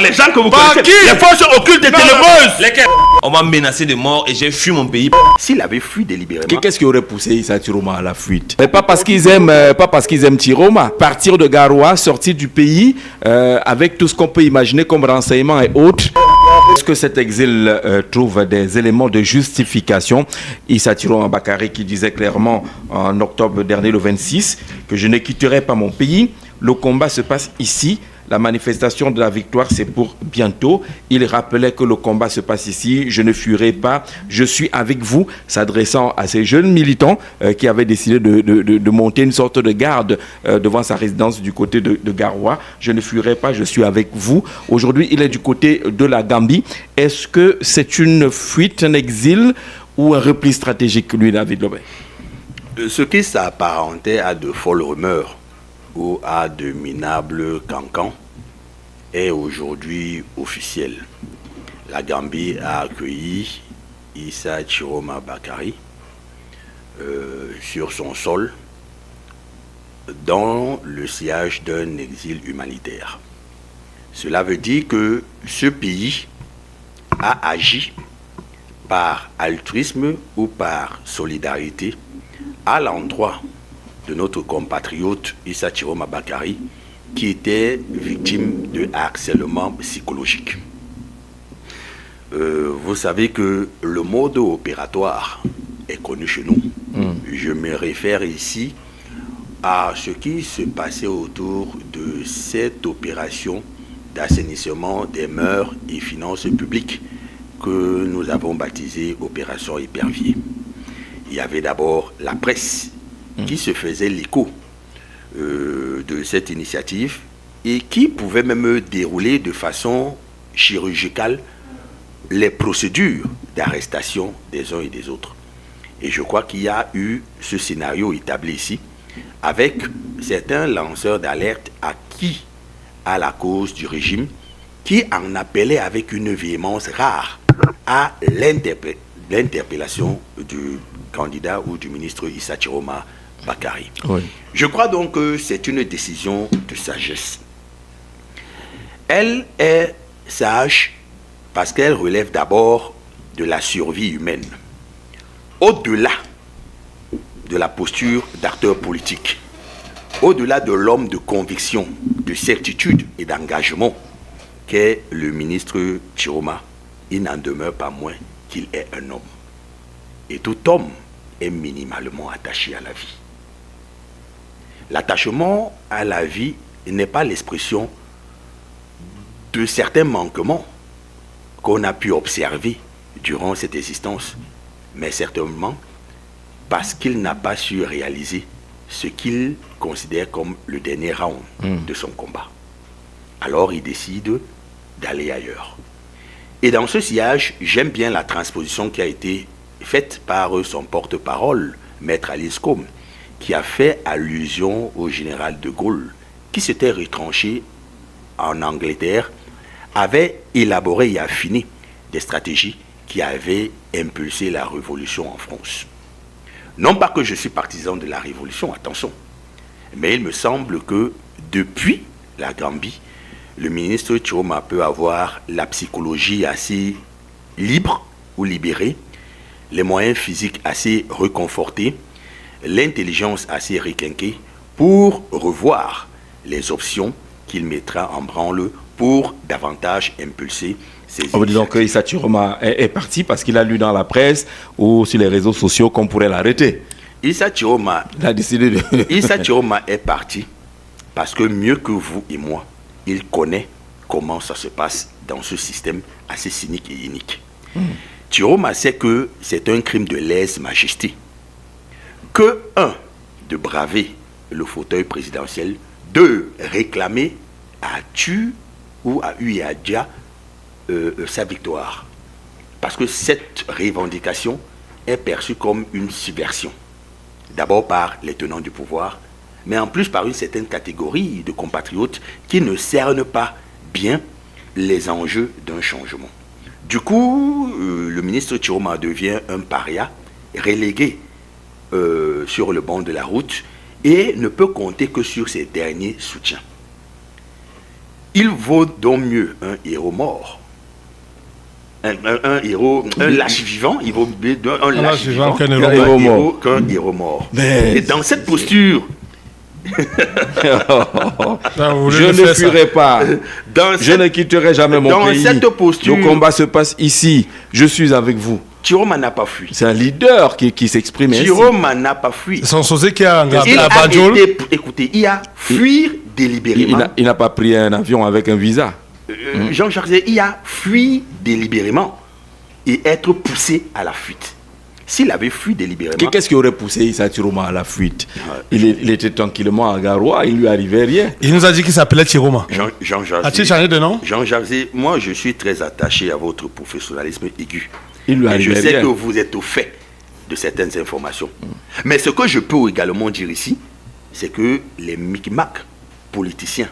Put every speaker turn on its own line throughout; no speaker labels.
Les gens que vous
Par
connaissez,
qui?
les forces occultes et ténébreuses.
Lesquels? On m'a menacé de mort et j'ai fui mon pays.
S'il avait fui délibérément,
Qu'est-ce qui aurait poussé Issa Chiroma à la fuite? Mais pas parce qu'ils aiment Chiroma. Partir de Garoua, sortir du pays, avec tout ce qu'on peut imaginer comme renseignements et autres. Est-ce que cet exil trouve des éléments de justification? Issa Chiroma Bakary qui disait clairement en octobre dernier, le 26, que je ne quitterai pas mon pays. Le combat se passe ici. La manifestation de la victoire, c'est pour bientôt. Il rappelait que le combat se passe ici. Je ne fuirai pas. Je suis avec vous, s'adressant à ces jeunes militants qui avaient décidé de monter une sorte de garde devant sa résidence du côté de Garoua. Je ne fuirai pas. Je suis avec vous. Aujourd'hui, il est du côté de la Gambie. Est-ce que c'est une fuite, un exil ou un repli stratégique, lui, David Lobé?
ce qui s'apparentait à de folles rumeurs ou à de minables cancans est aujourd'hui officiel. La Gambie a accueilli Issa Chiroma Bakary sur son sol dans le sillage d'un exil humanitaire. Cela veut dire que ce pays a agi par altruisme ou par solidarité à l'endroit de notre compatriote Issa Chiroma Bakary, qui était victime de harcèlement psychologique. Vous savez que le mode opératoire est connu chez nous. Je me réfère ici à ce qui se passait autour de cette opération d'assainissement des mœurs et finances publiques que nous avons baptisée Opération Épervier. Il y avait d'abord la presse qui se faisait l'écho de cette initiative et qui pouvait même dérouler de façon chirurgicale les procédures d'arrestation des uns et des autres. Et je crois qu'il y a eu ce scénario établi ici avec certains lanceurs d'alerte acquis à la cause du régime qui en appelaient avec une véhémence rare à l'interpellation du candidat ou du ministre Issa Chiroma Bakary.
Oui.
Je crois donc que c'est une décision de sagesse. Elle est sage parce qu'elle relève d'abord de la survie humaine. Au-delà de la posture d'acteur politique, au-delà de l'homme de conviction, de certitude et d'engagement qu'est le ministre Chiroma, il n'en demeure pas moins qu'il est un homme. Et tout homme est minimalement attaché à la vie. L'attachement à la vie n'est pas l'expression de certains manquements qu'on a pu observer durant cette existence, mais certainement parce qu'il n'a pas su réaliser ce qu'il considère comme le dernier round de son combat. Alors il décide d'aller ailleurs. Et dans ce sillage, j'aime bien la transposition qui a été faite par son porte-parole, Maître Alice Combes, qui a fait allusion au général de Gaulle, qui s'était retranché en Angleterre, avait élaboré et affiné des stratégies qui avaient impulsé la révolution en France. Non pas que je suis partisan de la révolution, attention, mais il me semble que depuis la Gambie, le ministre Chiroma peut avoir la psychologie assez libre ou libérée, les moyens physiques assez reconfortés, l'intelligence assez requinquée pour revoir les options qu'il mettra en branle pour davantage impulser ses initiatives.
Disons que Issa Chiroma est parti parce qu'il a lu dans la presse ou sur les réseaux sociaux qu'on pourrait l'arrêter.
Issa Chiroma est parti parce que mieux que vous et moi, il connaît comment ça se passe dans ce système assez cynique et inique. Chiroma sait que c'est un crime de lèse-majesté que, un, de braver le fauteuil présidentiel, deux, réclamer à Tu ou à Uyadia sa victoire. Parce que cette revendication est perçue comme une subversion. D'abord par les tenants du pouvoir, mais en plus par une certaine catégorie de compatriotes qui ne cernent pas bien les enjeux d'un changement. Du coup, le ministre Chiroma devient un paria, relégué sur le banc de la route et ne peut compter que sur ses derniers soutiens. Il vaut donc mieux un héros mort. Un héros, un lâche vivant, il vaut mieux un lâche vivant qu'un héros mort. Et dans cette posture,
je ne fuirai pas. Je ne quitterai jamais mon pays.
Dans cette posture,
le combat se passe ici. Je suis avec vous.
Chiroma n'a pas fui.
C'est un leader qui s'exprime ainsi.
Chiroma n'a pas fui.
C'est son sosé qui a
écoutez, il a fui délibérément.
Il n'a pas pris un avion avec un visa.
Jean-Charles, il a fui délibérément et être poussé à la fuite. S'il avait fui délibérément...
Qu'est-ce qui aurait poussé Issa Chiroma à la fuite? Il était tranquillement à Garoua, il ne lui arrivait rien.
Il nous a dit qu'il s'appelait Chiroma.
Jean-Charles.
As-tu changé de nom?
Jean-Charles, moi je suis très attaché à votre professionnalisme aigu.
Il lui arrivait
et je sais
rien.
que vous êtes au fait de certaines informations. Mais ce que je peux également dire ici, c'est que les micmacs politiciens,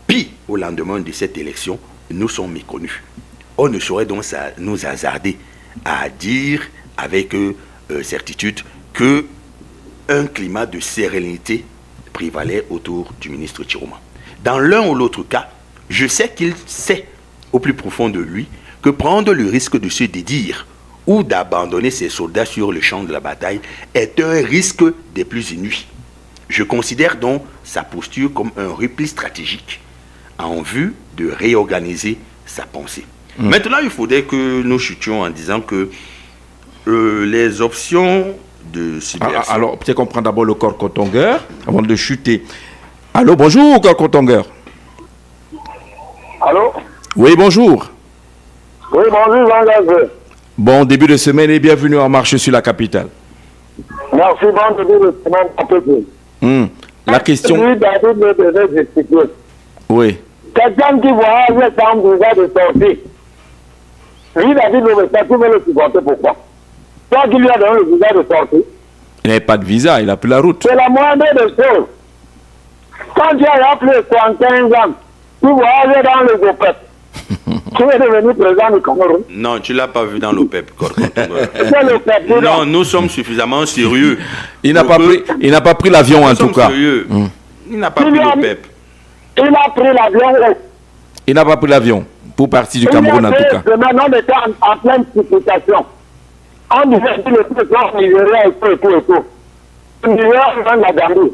puis au lendemain de cette élection, nous sont méconnus. On ne saurait donc nous hasarder à dire avec certitude que un climat de sérénité prévalait autour du ministre Chiroma. Dans l'un ou l'autre cas, je sais qu'il sait au plus profond de lui que prendre le risque de se dédire ou d'abandonner ses soldats sur le champ de la bataille est un risque des plus inuits. Je considère donc sa posture comme un repli stratégique en vue de réorganiser sa pensée. Maintenant, il faudrait que nous chutions en disant que les options de cyber...
Alors, peut-être qu'on prend d'abord le corps cotongueur avant de chuter. Allô, bonjour, corps cotongueur.
Allô?
Oui, bonjour.
Oui, bonjour, Jean-Jacques.
Bon début de semaine et bienvenue en marche sur la capitale.
Merci, bon début de semaine à tous.
La question...
Oui, David me devait expliquer.
Oui.
Quelqu'un qui voyage sans visa de sortie. Lui, David me dit, tu veux le supporter, pourquoi? Toi qui lui as donné le visa de sortie.
Il n'avait pas de visa, il a pris la route.
C'est la moindre des choses. Quand tu as appelé 75 ans, tu voyages dans le GOPEP. Tu es devenu président du Cameroun.
Non, tu ne l'as pas vu dans l'OPEP.
C'est l'OPEP.
Non, nous sommes suffisamment sérieux.
Il n'a pas pris l'avion en tout cas.
Sérieux. Il n'a pas pris l'OPEP.
Il a pris l'avion.
Il n'a pas pris l'avion pour partir du Cameroun en tout cas.
Maintenant, on était en pleine supplication. On disait que le président nigérien et tout. Le Nigeria est dans la Gambie.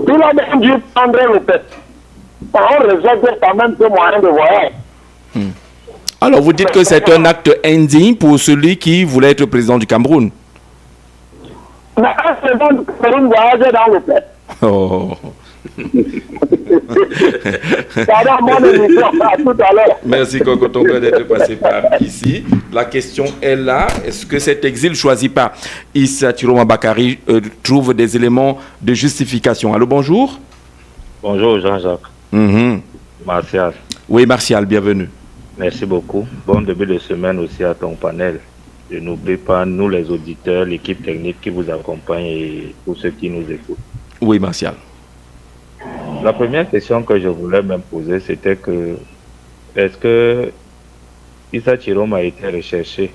Il a même dû prendre l'OPEP. On rejette quand même ce moyen de voyage.
Alors vous dites que c'est un acte indigne pour celui qui voulait être président du Cameroun.
Mais un président du Cameroun voyageait dans l'OPEP.
Oh.
Pardon, mon émission, à tout à l'heure.
Merci Kokotongo d'être passé par ici. La question est là. Est-ce que cet exil choisi par Issa Chiroma Bakary trouve des éléments de justification? Allô, bonjour.
Bonjour Jean-Jacques. Martial.
Oui, Martial, bienvenue.
Merci beaucoup. Bon début de semaine aussi à ton panel. Je n'oublie pas, nous les auditeurs, l'équipe technique qui vous accompagne et tous ceux qui nous écoutent.
Oui, Martial.
La première question que je voulais même poser, c'était que est-ce que Issa Chiroma a été recherché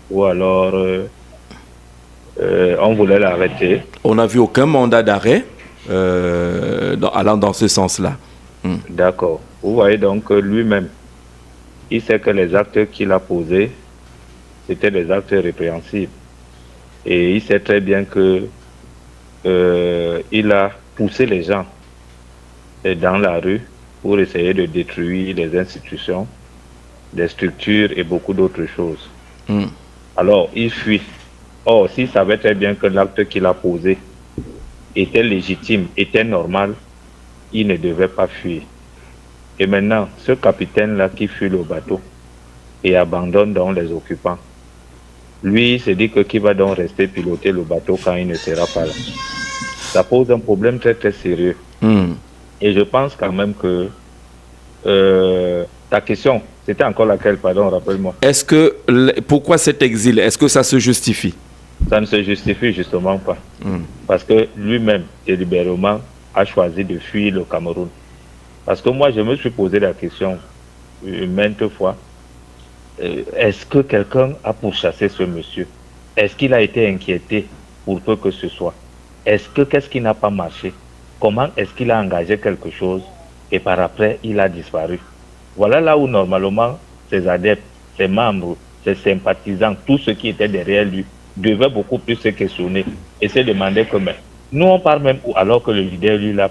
ou alors on voulait l'arrêter?
On n'a vu aucun mandat d'arrêt allant dans ce sens-là.
D'accord. Vous voyez donc lui-même, il sait que les actes qu'il a posés, c'était des actes répréhensibles. Et il sait très bien que il a poussé les gens dans la rue pour essayer de détruire les institutions, des structures et beaucoup d'autres choses. Alors, il fuit. Or, s'il savait très bien que l'acte qu'il a posé était légitime, était normal, il ne devait pas fuir. Et maintenant, ce capitaine-là qui fuit le bateau et abandonne donc les occupants, lui, il se dit que qui va donc rester piloter le bateau quand il ne sera pas là. Ça pose un problème très très sérieux. Et je pense quand même que ta question, c'était encore laquelle, pardon, rappelle-moi.
Est-ce que, pourquoi cet exil? Est-ce que ça se justifie?
Ça ne se justifie justement pas. Parce que lui-même, délibérément, a choisi de fuir le Cameroun. Parce que moi, je me suis posé la question maintes fois. Est-ce que quelqu'un a pourchassé ce monsieur? Est-ce qu'il a été inquiété pour peu que ce soit? Qu'est-ce qui n'a pas marché? Comment est-ce qu'il a engagé quelque chose et par après, il a disparu. Voilà là où normalement, ses adeptes, ses membres, ses sympathisants, tous ceux qui étaient derrière lui, devaient beaucoup plus se questionner et se demander comment. Nous, on parle même alors que le leader, lui, a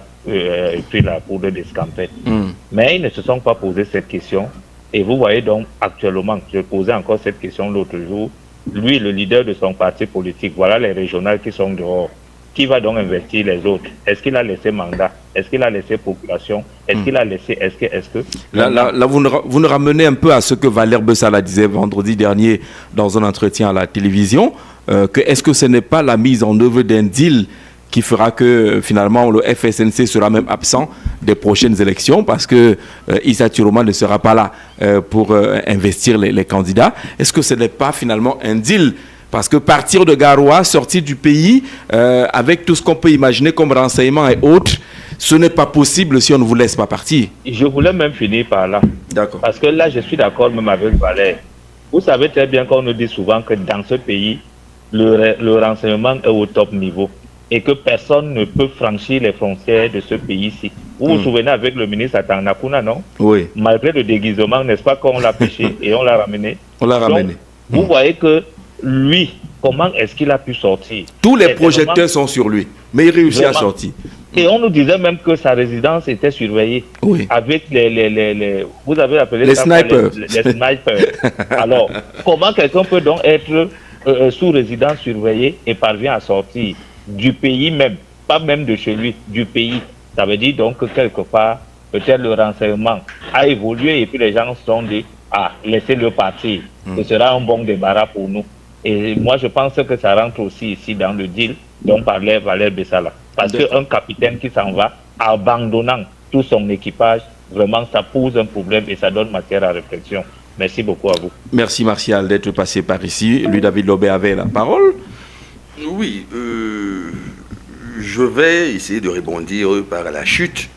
pris la poudre d'escampette. Mais ils ne se sont pas posé cette question. Et vous voyez donc, actuellement, je posais encore cette question l'autre jour, lui, le leader de son parti politique, voilà les régionales qui sont dehors. Qui va donc investir les autres? Est-ce qu'il a laissé mandat? Est-ce qu'il a laissé population? Est-ce qu'il a laissé... Est-ce que...
Là, vous nous ramenez un peu à ce que Valère Bessala disait vendredi dernier dans un entretien à la télévision, que est-ce que ce n'est pas la mise en œuvre d'un deal qui fera que finalement le FSNC sera même absent des prochaines élections parce que Issa Chiroma ne sera pas là pour investir les candidats. Est-ce que ce n'est pas finalement un deal? Parce que partir de Garoua, sortir du pays, avec tout ce qu'on peut imaginer comme renseignements et autres, ce n'est pas possible si on ne vous laisse pas partir.
Je voulais même finir par là.
D'accord.
Parce que là, je suis d'accord même avec Valère. Vous savez très bien qu'on nous dit souvent que dans ce pays, le renseignement est au top niveau et que personne ne peut franchir les frontières de ce pays-ci. Vous vous souvenez avec le ministre Atanakuna, non?
Oui.
Malgré le déguisement, n'est-ce pas qu'on l'a pêché et on l'a ramené?
On l'a ramené.
Vous voyez que lui, comment est-ce qu'il a pu sortir?
Tous les projecteurs sont sur lui, mais il réussit à sortir.
Et on nous disait même que sa résidence était surveillée.
Oui.
Avec vous avez appelé
les
ça
snipers.
Les snipers. Alors, comment quelqu'un peut donc être sous résidence surveillée et parvient à sortir du pays même, pas même de chez lui, du pays? Ça veut dire donc que quelque part, peut-être le renseignement a évolué et puis les gens se sont dit, ah, laissez-le partir. Ce sera un bon débarras pour nous. Et moi, je pense que ça rentre aussi ici dans le deal dont parlait Valère Bessala. Parce qu'un capitaine qui s'en va, abandonnant tout son équipage, vraiment, ça pose un problème et ça donne matière à réflexion. Merci beaucoup à vous.
Merci Martial d'être passé par ici. Lui, David Lobé avait la parole.
Oui, je vais essayer de rebondir par la chute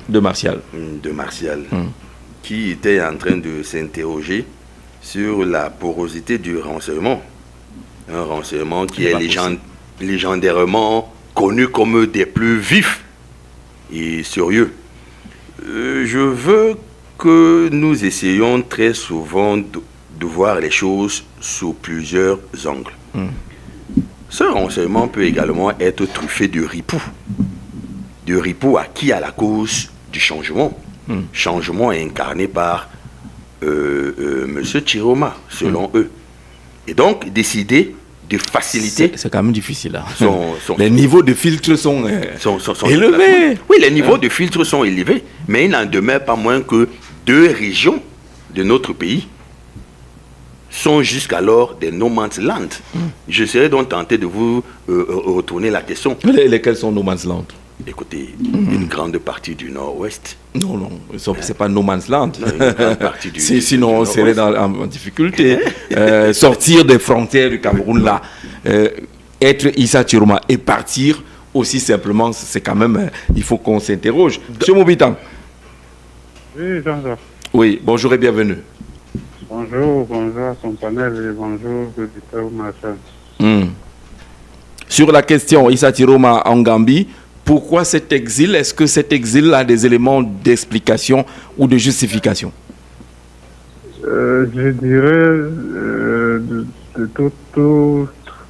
de Martial.
Qui était en train de s'interroger sur la porosité du renseignement. Un renseignement qui est légendairement connu comme des plus vifs et sérieux. Je veux que nous essayions très souvent de voir les choses sous plusieurs angles. Ce renseignement peut également être truffé de ripoux. De ripoux acquis à la cause du changement. Changement incarné par M. Chiroma, selon eux. Et donc, décider de faciliter...
C'est quand même difficile. Là. Les niveaux de filtre sont élevés.
Oui, les niveaux de filtre sont élevés, mais il n'en demeure pas moins que 2 régions de notre pays sont jusqu'alors des no man's land. Je serais donc tenté de vous retourner la question.
Lesquels sont no man's land?
Écoutez, une grande partie du nord-ouest.
Non, c'est pas no man's land.
Une grande partie
sinon, on serait en difficulté. Sortir des frontières du Cameroun, là, être Issa Chiroma et partir aussi simplement, c'est quand même, il faut qu'on s'interroge. Monsieur Moubitan.
Oui, Jean-Jacques.
Oui, bonjour et bienvenue.
Bonjour à son panel et bonjour, auditeur Marchand.
Sur la question Issa Chiroma en Gambie, pourquoi cet exil? Est-ce que cet exil a des éléments d'explication ou de justification?
Je dirais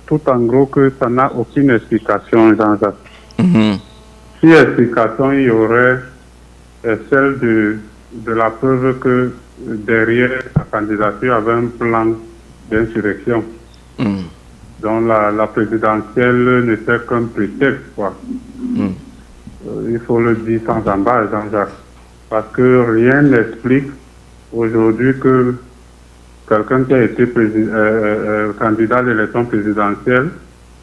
tout en gros que ça n'a aucune explication, Jean-Jacques. Si explication il y aurait celle de la preuve que derrière sa candidature avait un plan d'insurrection. Donc la présidentielle n'était qu'un prétexte, quoi. Il faut le dire sans embâche, Jean-Jacques. Parce que rien n'explique aujourd'hui que quelqu'un qui a été candidat à l'élection présidentielle,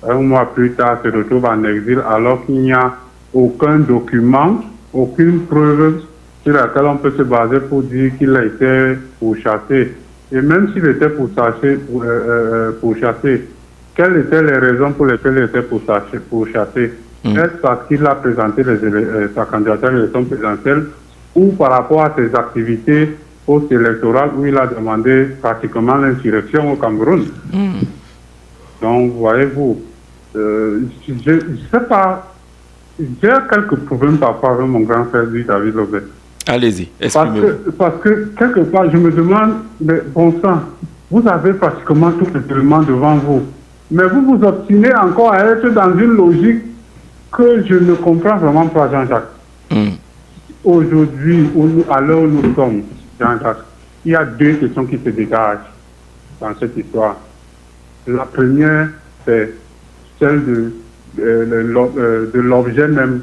un mois plus tard se retrouve en exil alors qu'il n'y a aucun document, aucune preuve sur laquelle on peut se baser pour dire qu'il a été pourchassé. Et même s'il était pourchassé, quelles étaient les raisons pour lesquelles il était pourchassé? Est-ce parce qu'il a présenté sa candidature à l'élection présidentielle ou par rapport à ses activités post-électorales où il a demandé pratiquement l'insurrection au Cameroun? Donc, voyez-vous, je ne sais pas, j'ai quelques problèmes parfois avec mon grand frère David Lobé.
Allez-y, exprimez-vous.
Parce que quelque part, je me demande, mais bon sang, vous avez pratiquement tous les éléments devant vous. Mais vous vous obstinez encore à être dans une logique que je ne comprends vraiment pas, Jean-Jacques. Aujourd'hui, à l'heure où nous sommes, Jean-Jacques, il y a deux questions qui se dégagent dans cette histoire. La première, c'est celle de l'objet même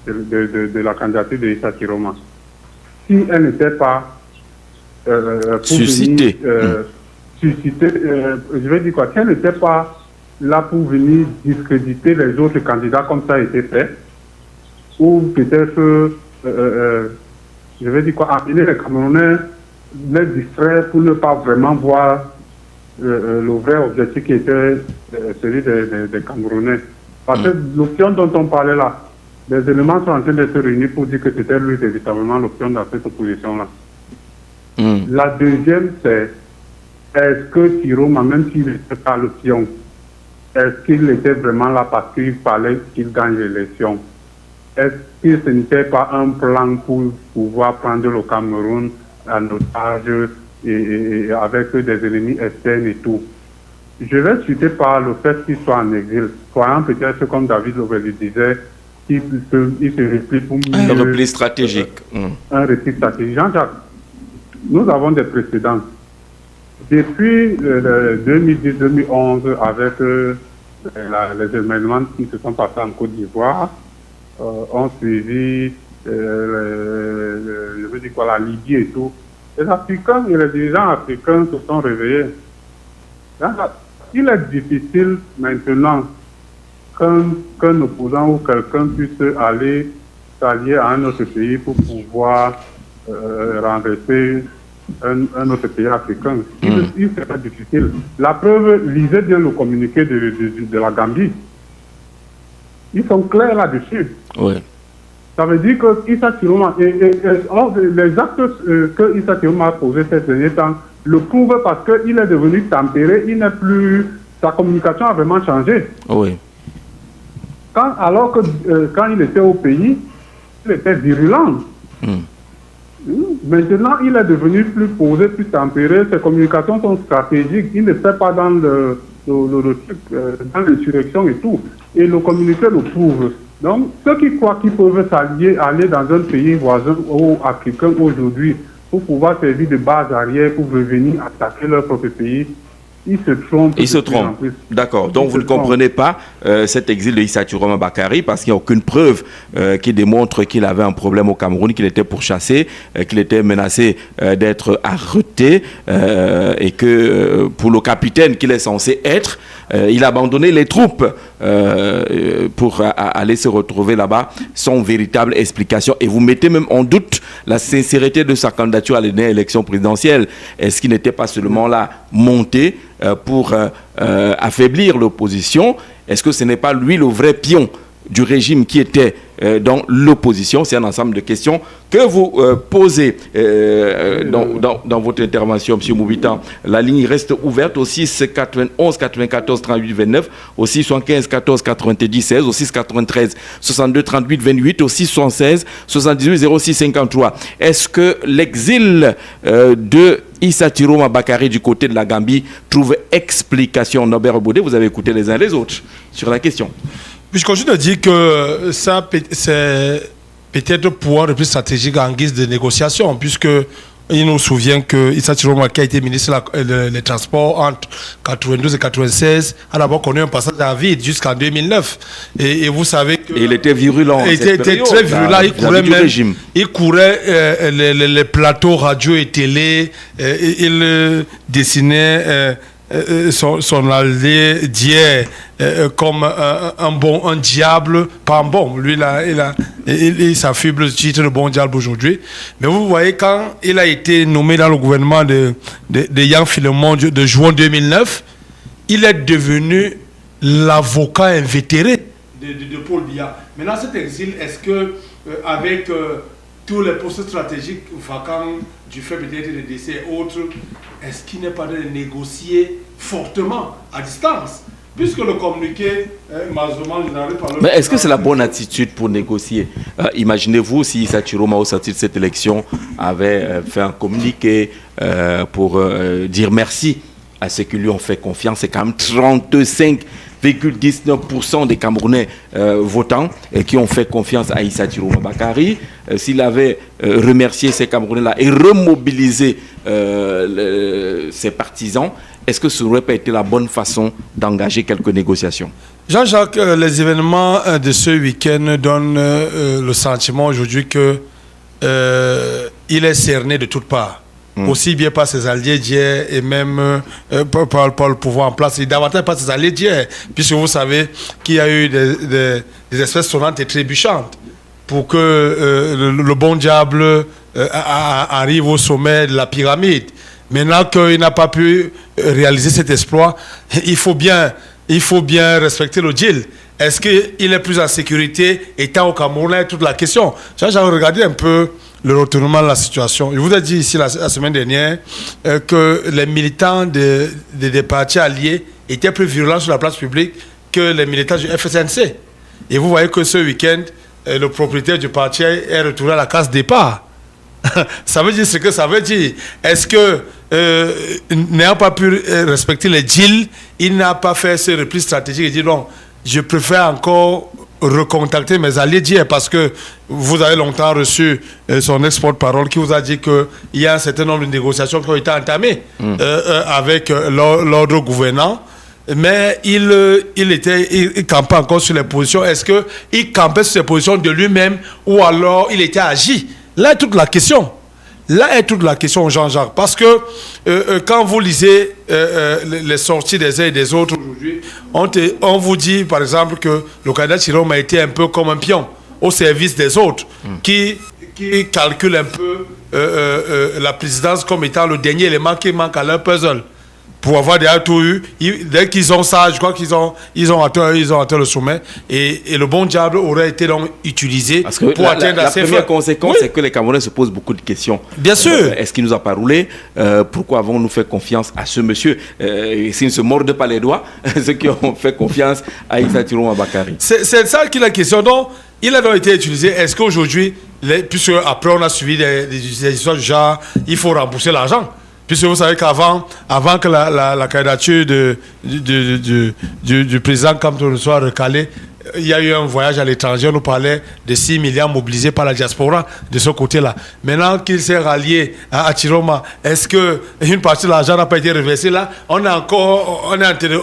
de la candidature de Issa Chiroma. Si elle n'était pas
suscitée,
je vais dire quoi, si elle n'était pas là pour venir discréditer les autres candidats comme ça a été fait, ou peut-être, je vais dire quoi, amener les Camerounais, les distraire pour ne pas vraiment voir le vrai objectif qui était celui des Camerounais. Parce que l'option dont on parlait là, les éléments sont en train de se réunir pour dire que c'était lui véritablement l'option dans cette opposition-là. La deuxième, c'est est-ce que Chiroma, même s'il n'était pas l'option, est-ce qu'il était vraiment là parce qu'il fallait qu'il gagne l'élection? Est-ce que ce n'était pas un plan pour pouvoir prendre le Cameroun en otage et avec des ennemis externes et tout? Je vais citer par le fait qu'il soit en exil, croyant peut-être comme David le disait, il se replie pour mieux...
Un repli stratégique.
Un repli stratégique. Jean-Jacques, nous avons des précédents. Depuis 2010-2011, avec les événements qui se sont passés en Côte d'Ivoire, ont suivi, je veux dire quoi, la Libye et tout. Les Africains et les dirigeants africains se sont réveillés. Il est difficile maintenant qu'un opposant ou quelqu'un puisse aller s'allier à un autre pays pour pouvoir renverser un autre pays africain. Il serait difficile. La preuve, lisez bien le communiqué de la Gambie. Ils sont clairs là-dessus.
Oui.
Ça veut dire que Issa Chiroma, les actes que Issa Chiroma a posés ces derniers temps le prouvent parce qu'il est devenu tempéré, il n'est plus... Sa communication a vraiment changé.
Oui.
Alors que quand il était au pays, il était virulent. Maintenant, il est devenu plus posé, plus tempéré. Ses communications sont stratégiques. Il ne fait pas dans dans l'insurrection et tout. Et le communiqué le prouve. Donc, ceux qui croient qu'ils peuvent s'allier, aller dans un pays voisin ou africain aujourd'hui pour pouvoir servir de base arrière pour revenir attaquer leur propre pays, ils se trompent.
Ils se trompent. D'accord. Donc vous ne comprenez pas cet exil de Issa Chiroma Bakary parce qu'il n'y a aucune preuve qui démontre qu'il avait un problème au Cameroun, qu'il était pourchassé, qu'il était menacé d'être arrêté et que pour le capitaine qu'il est censé être, il a abandonné les troupes pour aller se retrouver là-bas sans véritable explication. Et vous mettez même en doute la sincérité de sa candidature à l'élection présidentielle. Est-ce qu'il n'était pas seulement là monté pour affaiblir l'opposition? Est-ce que ce n'est pas lui le vrai pion du régime qui était dans l'opposition? C'est un ensemble de questions que vous posez dans votre intervention, M. Moubitan. La ligne reste ouverte au 6 91 94 38 29, au 6 75 14 90 16, au 6 93 62 38 28, au 6 76 78 06 53. Est-ce que l'exil de Issa Chiroma Bakary du côté de la Gambie trouve explication? Norbert Baudet, vous avez écouté les uns les autres sur la question.
Puis je continue de dire que ça, c'est peut-être pour un repli stratégique en guise de négociation, puisque il nous souvient que Issa Chiroma, qui a été ministre des Transports entre 92 et 96, a d'abord connu un passage à vide jusqu'en 2009. Et vous savez que...
Et il était virulent.
Il était très virulent. Il courait les plateaux radio et télé. Il dessinait... son allié d'hier comme un diable, pas un bon. Lui, il s'affuble du titre de bon diable aujourd'hui. Mais vous voyez, quand il a été nommé dans le gouvernement de Yann Philemon de juin 2009, il est devenu l'avocat invétéré de Paul Biya. Maintenant, cet exil, est-ce que avec tous les postes stratégiques vacants du fait peut-être des décès et autres, est-ce qu'il n'est pas de négocier fortement à distance? Puisque le communiqué, Mazoman, je n'arrive pas à le...
Mais est-ce que c'est la bonne attitude pour négocier? Imaginez-vous si Issa Chiroma, au sortir de cette élection, avait fait un communiqué pour dire merci à ceux qui lui ont fait confiance. C'est quand même 35,19% des Camerounais votants qui ont fait confiance à Issa Chiroma Bakary. S'il avait remercié ces Camerounais-là et remobilisé ses partisans, est-ce que ce n'aurait pas été la bonne façon d'engager quelques négociations?
Jean-Jacques, les événements de ce week-end donnent le sentiment aujourd'hui qu'il est cerné de toutes parts. Aussi bien par ses alliés d'hier et même par le pouvoir en place, et davantage par ses alliés d'hier, puisque vous savez qu'il y a eu des espèces sonnantes et trébuchantes pour que le bon diable arrive au sommet de la pyramide. Maintenant qu'il n'a pas pu réaliser cet exploit, il faut bien respecter le deal. Est-ce qu'il est plus en sécurité étant au Cameroun? C'est toute la question. J'ai regardé un peu le retournement de la situation. Je vous ai dit ici la semaine dernière que les militants des partis alliés étaient plus violents sur la place publique que les militants du FSNC. Et vous voyez que ce week-end, le propriétaire du parti est retourné à la case départ. Ça veut dire ce que ça veut dire. Est-ce que, n'ayant pas pu respecter les deals, il n'a pas fait ce repli stratégique et dit non, je préfère encore recontacter mes alliés d'hier, parce que vous avez longtemps reçu son ex-porte-parole qui vous a dit qu'il y a un certain nombre de négociations qui ont été entamées avec l'ordre gouvernant. Mais il campait encore sur les positions. Est-ce qu'il campait sur ses positions de lui-même ou alors il était agi? Là est toute la question. Là est toute la question, Jean-Jacques. Parce que quand vous lisez les sorties des uns et des autres aujourd'hui, on vous dit par exemple que le candidat Chiroma a été un peu comme un pion au service des autres, qui calcule un peu la présidence comme étant le dernier élément qui manque à leur puzzle. Pour avoir déjà tout eu, dès qu'ils ont ça, je crois qu'ils ont atteint le sommet. Et le bon diable aurait été donc utilisé pour atteindre
la première conséquence, c'est que les Camerounais se posent beaucoup de questions.
Bien sûr.
Est-ce qu'il nous a pas roulé? Pourquoi avons-nous fait confiance à ce monsieur? S'ils ne se mordent pas les doigts, ceux qui ont fait confiance à Issa Chiroma Bakary.
C'est ça qui est la question. Donc, il a donc été utilisé. Est-ce qu'aujourd'hui, puisque après on a suivi des histoires du genre, il faut rembourser l'argent? Puisque vous savez qu'avant que la candidature du président Kamto soit recalée, il y a eu un voyage à l'étranger. On nous parlait de 6 milliards mobilisés par la diaspora de ce côté-là. Maintenant qu'il s'est rallié à Chiroma, est-ce qu'une partie de l'argent n'a pas été reversée là? On est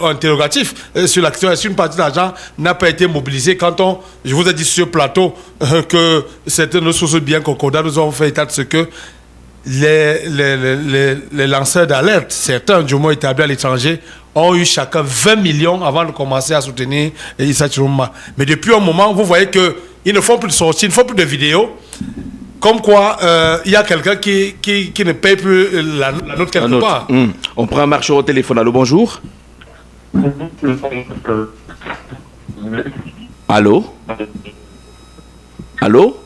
interrogatif sur la question. Est-ce qu'une partie de l'argent n'a pas été mobilisée quand je vous ai dit sur ce plateau que certaines sources bien concordantes nous ont fait état de ce que les lanceurs d'alerte, certains du moins établis à l'étranger, ont eu chacun 20 millions avant de commencer à soutenir Issa Chiroma. Mais depuis un moment, vous voyez qu'ils ne font plus de sorties, ils ne font plus de vidéos. Comme quoi, il y a quelqu'un qui ne paye plus la note quelque part.
On prend un marcheur au téléphone. Allô, bonjour. Allô? Allô?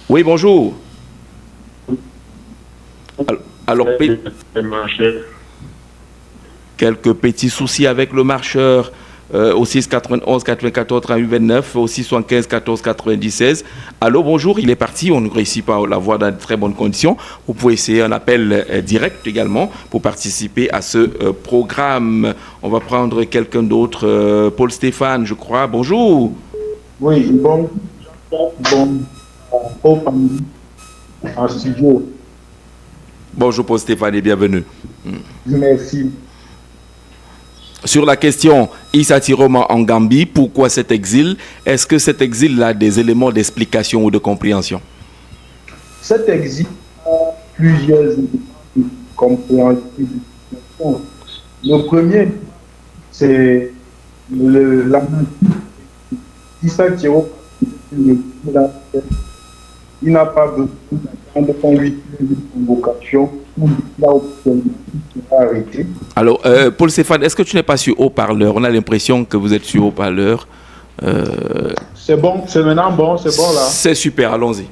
Oui, bonjour. Alors, quelques petits soucis avec le marcheur au 6 91 94 38 29, au 6 75 14 96. Allô, bonjour, il est parti, on ne réussit pas à l'avoir dans de très bonnes conditions. Vous pouvez essayer un appel direct également pour participer à ce programme. On va prendre quelqu'un d'autre, Paul Stéphane, je crois. Bonjour.
Oui, bon en studio.
Bonjour Paul Stéphane et bienvenue.
Merci.
Sur la question Issa Chiroma en Gambie, pourquoi cet exil? Est-ce que cet exil a des éléments d'explication ou de compréhension?
Cet exil a plusieurs éléments de compréhension. Le premier, c'est la Issa Chiroma. Il n'a pas besoin d'attendre qu'on lui fasse une convocation pour arrêter.
Alors, Paul Stéphane, est-ce que tu n'es pas sur haut-parleur? On a l'impression que vous êtes sur haut-parleur.
C'est bon, c'est maintenant bon, c'est bon là.
C'est super, allons-y.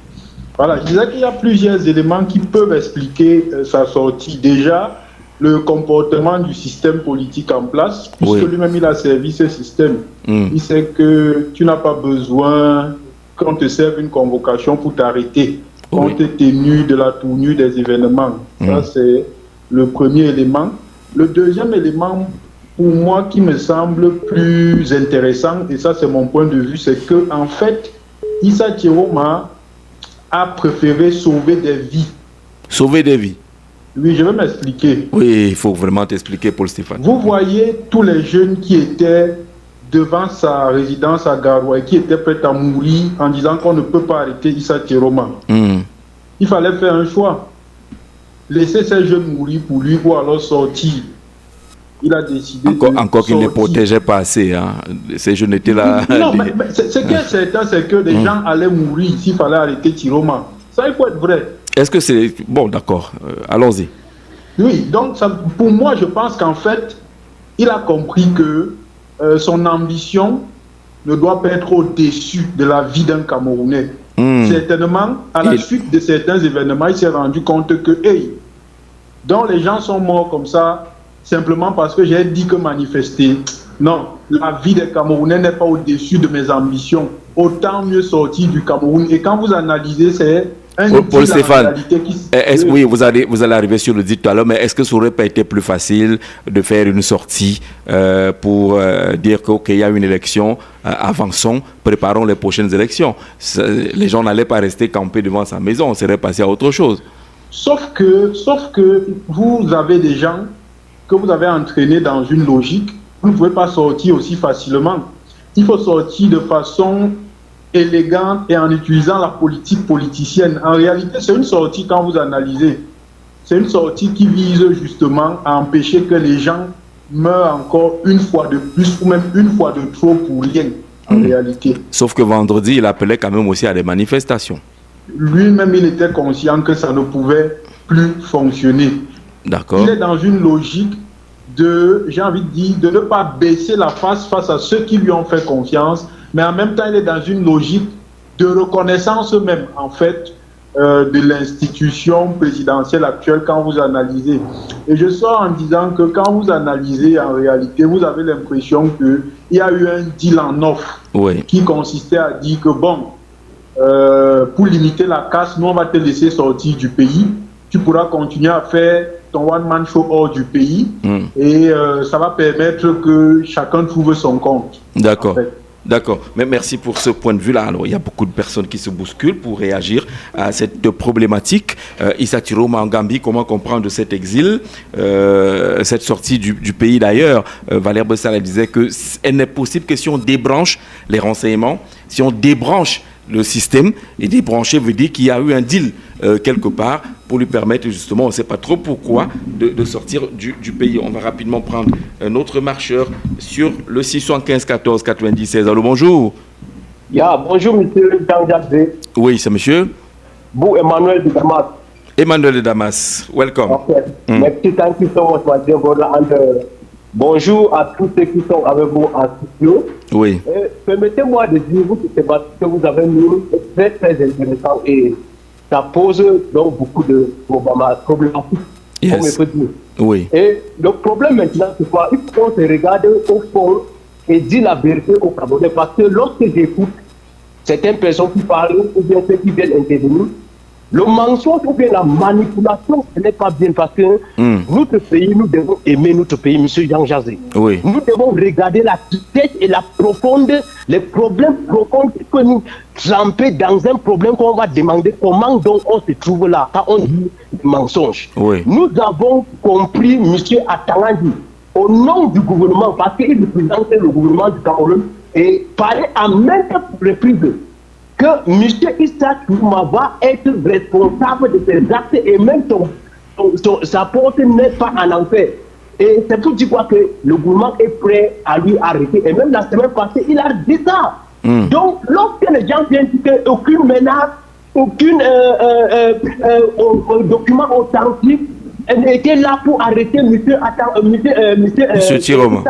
Voilà, je disais qu'il y a plusieurs éléments qui peuvent expliquer sa sortie. Déjà, le comportement du système politique en place, puisque lui-même il a servi ce système. Il sait que tu n'as pas besoin qu'on te serve une convocation pour t'arrêter, compte tenu de la tournure des événements. Ça, c'est le premier élément. Le deuxième élément, pour moi, qui me semble plus intéressant, et ça c'est mon point de vue, c'est que en fait, Issa Chiroma a préféré sauver des vies.
Sauver des vies.
Oui, je vais m'expliquer.
Oui, il faut vraiment t'expliquer, Paul Stéphane.
Vous voyez tous les jeunes qui étaient devant sa résidence à Garoua et qui étaient prêts à mourir en disant qu'on ne peut pas arrêter Issa Chiroma. Il fallait faire un choix. Laisser ces jeunes mourir pour lui ou alors sortir. Il a décidé
encore qu'il ne les protégeait pas assez. Hein. Ces jeunes étaient là.
Non, mais ce qui est certain, c'est que des gens allaient mourir s'il fallait arrêter Chiroma. Ça, il faut être vrai.
Est-ce que c'est... Bon, d'accord. Allons-y.
Oui, donc ça, pour moi, je pense qu'en fait, il a compris que son ambition ne doit pas être au-dessus de la vie d'un Camerounais. Certainement, à la suite de certains événements, il s'est rendu compte que, donc les gens sont morts comme ça, simplement parce que j'ai dit que manifester. Non, la vie des Camerounais n'est pas au-dessus de mes ambitions. Autant mieux sortir du Cameroun. Et quand vous analysez, c'est
Paul Stéphane, oui, vous allez arriver sur le dit tout à l'heure, mais est-ce que ça aurait pas été plus facile de faire une sortie pour dire qu'il y a une élection, avançons, préparons les prochaines élections. Les gens n'allaient pas rester campés devant sa maison, on serait passé à autre chose.
Sauf que vous avez des gens que vous avez entraînés dans une logique, vous ne pouvez pas sortir aussi facilement. Il faut sortir de façon élégante et en utilisant la politique politicienne. En réalité, c'est une sortie, quand vous analysez, c'est une sortie qui vise justement à empêcher que les gens meurent encore une fois de plus ou même une fois de trop pour rien, en réalité.
Sauf que vendredi, il appelait quand même aussi à des manifestations.
Lui-même, il était conscient que ça ne pouvait plus fonctionner.
D'accord.
Il est dans une logique de, j'ai envie de dire, de ne pas baisser la face à ceux qui lui ont fait confiance, mais en même temps, il est dans une logique de reconnaissance même, en fait, de l'institution présidentielle actuelle quand vous analysez. Et je sors en disant que quand vous analysez, en réalité, vous avez l'impression qu'il y a eu un deal en offre qui consistait à dire que, bon, pour limiter la casse, nous, on va te laisser sortir du pays. Tu pourras continuer à faire ton one-man show hors du pays et ça va permettre que chacun trouve son compte.
D'accord.
En fait.
D'accord, mais merci pour ce point de vue-là. Alors, il y a beaucoup de personnes qui se bousculent pour réagir à cette problématique. Issa Chiroma en Gambie, comment comprendre cet exil, cette sortie du pays d'ailleurs. Valère Bessala disait qu'elle n'est possible que si on débranche les renseignements, si on débranche le système, et débrancher veut dire qu'il y a eu un deal quelque part pour lui permettre justement, on ne sait pas trop pourquoi, de sortir du pays. On va rapidement prendre un autre marcheur sur le 675 14 96. Allô, bonjour.
Bonjour, monsieur Jean-Jacques.
Oui, c'est monsieur.
Vous, Emmanuel de Damas.
Emmanuel de Damas, welcome.
Okay. Merci, thank you so much, my dear brother. And, bonjour à tous ceux qui sont avec vous en studio.
Oui.
Permettez-moi de dire que ce débat que vous avez mis est très très intéressant et ça pose donc beaucoup de problématiques.
Yes. Oui.
Et le problème maintenant, c'est quoi? Il faut se regarder au fond et dire la vérité aux Camerounais. Parce que lorsque j'écoute certaines personnes qui parlent ou bien ceux qui viennent intervenir, le mensonge ou bien la manipulation, ce n'est pas bien parce que notre pays, nous devons aimer notre pays, M. Jean Jazé.
Oui.
Nous devons regarder la tristesse et la profonde, les problèmes profonds qui peuvent nous tremper dans un problème qu'on va demander comment donc on se trouve là, quand on dit mensonge.
Oui.
Nous avons compris, M. Atangandi, au nom du gouvernement, parce qu'il représente le gouvernement du Cameroun, et parler à maintes reprises que M. Issa Chiroma va être responsable de ses actes et même sa porte n'est pas en enfer. Et c'est pour dire quoi que le gouvernement est prêt à lui arrêter. Et même la semaine passée, il a dit ça. Donc, lorsque les gens viennent dire qu'aucune menace, aucun document authentique était là pour arrêter M.
Chiroma.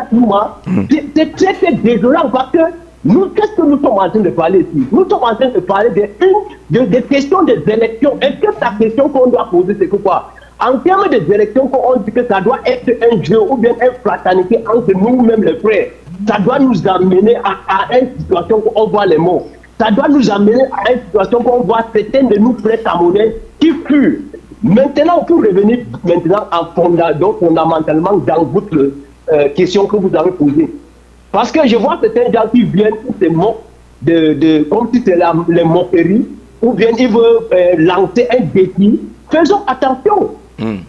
C'est très, très désolant parce que nous, qu'est-ce que nous sommes en train de parler ici? Nous sommes en train de parler des questions des élections. Est-ce que la question qu'on doit poser, c'est que quoi? En termes de direction, on dit que ça doit être un jeu ou bien une fraternité entre nous-mêmes les frères. Ça doit nous amener à une situation où on voit les mots. Ça doit nous amener à une situation où on voit certains de nous frères camerounais qui furent. Maintenant, pour revenir maintenant fondamentalement dans votre question que vous avez posée. Parce que je vois certains gens qui viennent pour se moquer comme si c'était les moqueries, ou bien ils veulent lancer un défi. Faisons attention.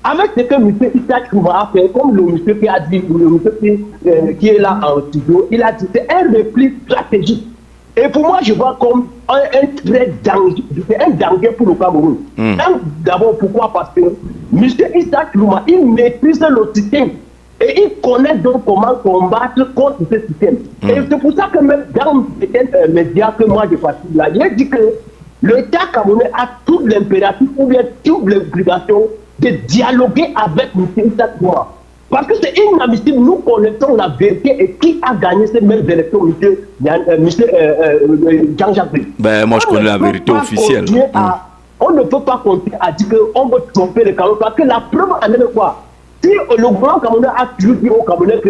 Avec ce que M. Issa Chuma a fait, comme le monsieur qui a dit, le monsieur qui est là en studio, il a dit c'est un repli stratégique. Et pour moi, je vois comme un très danger, c'est un danger pour le Cameroun. D'abord, pourquoi? Parce que M. Issa Chuma, il maîtrise le système. Et il connaît donc comment combattre contre ce système. Et c'est pour ça que même dans certains médias que moi je participe là, il dit que l'État camerounais a tout l'impératif ou bien toute l'obligation de dialoguer avec M. Issa Chuma. Parce que c'est inadmissible, nous connaissons la vérité et qui a gagné ces mêmes élections, M. Jean-Jacques Brice.
Ben, moi je connais la vérité officielle.
On ne peut pas continuer à dire qu'on veut tromper les Camerounais parce que la preuve en est quoi? Si le gouvernement camerounais a toujours dit aux Camerounais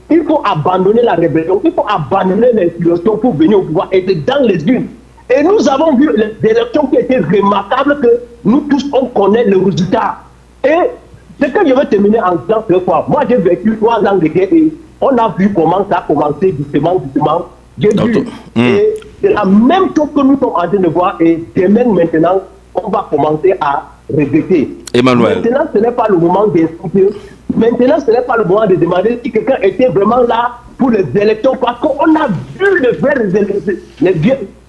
qu'il faut abandonner la rébellion, il faut abandonner l'influence pour venir au pouvoir et être dans les unes. Et nous avons vu les élections qui étaient remarquables que nous tous on connaît le résultat. Et ce que je veux terminer en disant que quoi, moi j'ai vécu 3 ans de guerre et on a vu comment ça a commencé doucement. J'ai vu. Et c'est la même chose que nous sommes en train de voir et demain maintenant, on va commencer à regretter.
Emmanuel.
Maintenant, ce n'est pas le moment d'insulter. Maintenant, ce n'est pas le moment de demander si quelqu'un était vraiment là pour les élections parce qu'on a vu les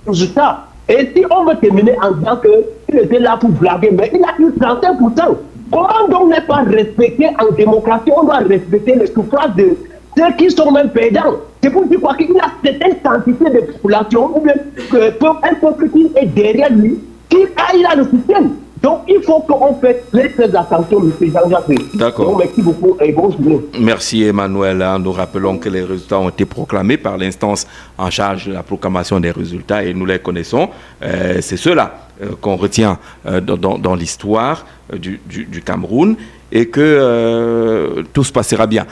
résultats. Et si on veut terminer en disant qu'il était là pour blaguer, mais il a eu 35%. Comment donc ne pas respecter en démocratie? On doit respecter les souffrances de ceux qui sont même perdants. C'est pour dire quoi qu'il a certaines quantités de population ou bien un peuple qui est derrière lui, il a le système. Donc il faut qu'on fasse très attention, M. Jean-Jacques.
D'accord.
Merci beaucoup et bonne journée.
Merci Emmanuel. Nous rappelons que les résultats ont été proclamés par l'instance en charge de la proclamation des résultats et nous les connaissons. C'est ceux-là qu'on retient dans l'histoire du Cameroun et que tout se passera bien.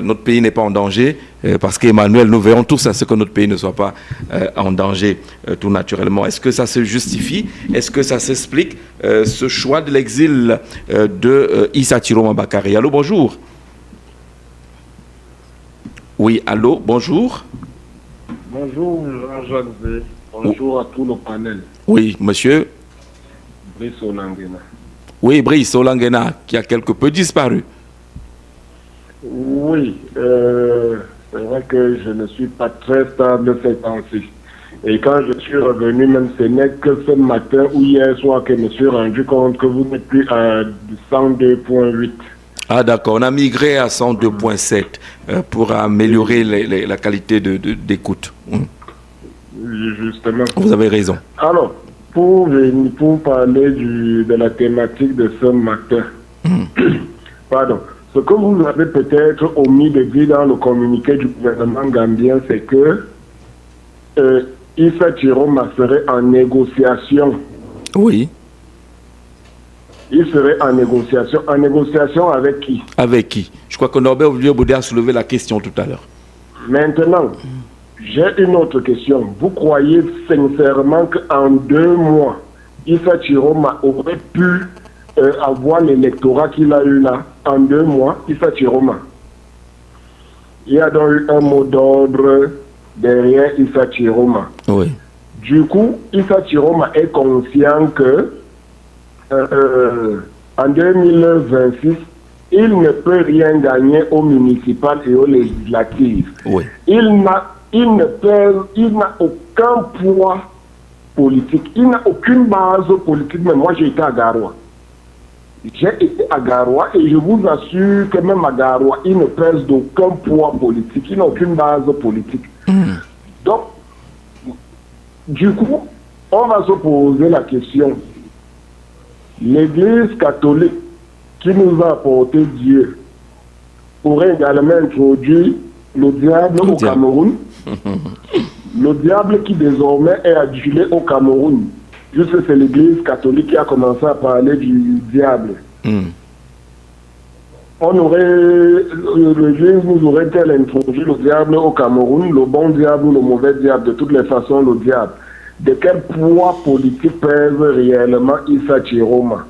Notre pays n'est pas en danger parce qu'Emmanuel, nous verrons tous à ce que notre pays ne soit pas en danger tout naturellement. Est-ce que ça se justifie? Est-ce que ça s'explique ce choix de l'exil de Issa Chiroma Bakary? Allô, bonjour. Oui, allô, bonjour.
Bonjour, Jean-Jacques. Bonjour à tout le panel.
Oui, monsieur.
Brice Olangena.
Oui, Brice Olangena, qui a quelque peu disparu.
Oui, c'est vrai que je ne suis pas très stable ces temps-ci. Et quand je suis revenu, même ce n'est que ce matin ou hier soir que je me suis rendu compte que vous n'êtes plus à 102.8.
Ah d'accord, on a migré à 102.7 pour améliorer la qualité d'écoute.
Justement.
Vous avez raison.
Alors, pour parler de la thématique de ce matin, pardon, ce que vous avez peut-être omis de dire dans le communiqué du gouvernement gambien, c'est que Issa Chiroma serait en négociation.
Oui.
Il serait en négociation. En négociation avec qui?
Avec qui? Je crois que Norbert Boudé a soulevé la question tout à l'heure.
Maintenant, j'ai une autre question. Vous croyez sincèrement qu'en 2 mois, Issa Chiroma aurait pu avoir l'électorat qu'il a eu là? En 2 mois, Issa Chiroma. Il y a donc eu un mot d'ordre derrière Issa Chiroma.
Oui.
Du coup, Issa Chiroma est conscient que en 2026, il ne peut rien gagner aux municipales et aux législatives.
Oui.
Il n'a aucun poids politique. Il n'a aucune base politique. Mais moi, j'ai été à Garoua. J'ai été à Garoua et je vous assure que même à Garoua, il ne pèse d'aucun poids politique. Il n'a aucune base politique. Donc, du coup, on va se poser la question. L'Église catholique qui nous a apporté Dieu aurait également introduit le diable au Cameroun. Le diable qui désormais est adulé au Cameroun. Juste c'est l'Église catholique qui a commencé à parler du diable. le régime nous aurait-elle introduit le diable au Cameroun, le bon diable ou le mauvais diable, de toutes les façons le diable. De quel poids politique pèse réellement Issa Chiroma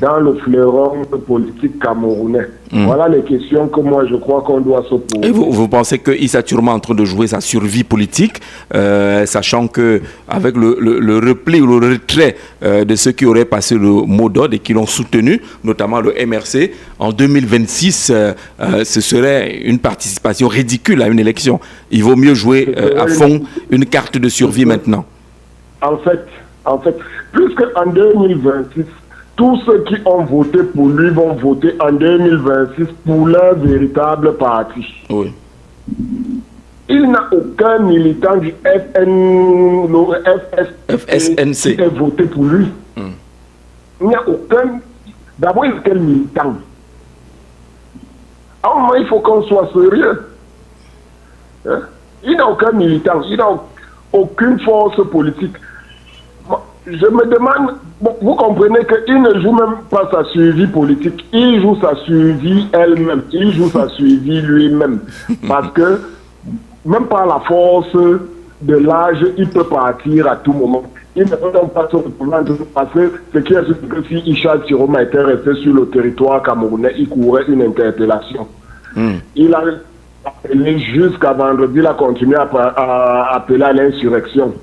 dans le fleuron politique camerounais? Voilà les questions que moi je crois qu'on doit se poser.
Et vous pensez que Issa Chiroma est en train de jouer sa survie politique, sachant que avec le repli ou le retrait de ceux qui auraient passé le mot d'ordre et qui l'ont soutenu, notamment le MRC, en 2026, ce serait une participation ridicule à une élection. Il vaut mieux jouer à fond une carte de survie maintenant.
En fait, puisque en 2026, tous ceux qui ont voté pour lui vont voter en 2026 pour leur véritable parti.
Oui.
Il n'a aucun militant du FSNC qui ait voté pour lui. Il n'y a aucun... D'abord, il y a quel militant? À un moment, il faut qu'on soit sérieux. Hein? Il n'a aucun militant, il n'a aucune force politique. Je me demande, bon, vous comprenez qu'il ne joue même pas sa survie politique, il joue sa survie elle-même, il joue sa survie lui-même. Parce que, même par la force de l'âge, il peut partir à tout moment. Il ne peut donc pas se retrouver parce que ce qui est sûr que si Issa Chiroma était resté sur le territoire camerounais, il courait une interpellation. Il a appelé jusqu'à vendredi, il a continué à appeler à l'insurrection.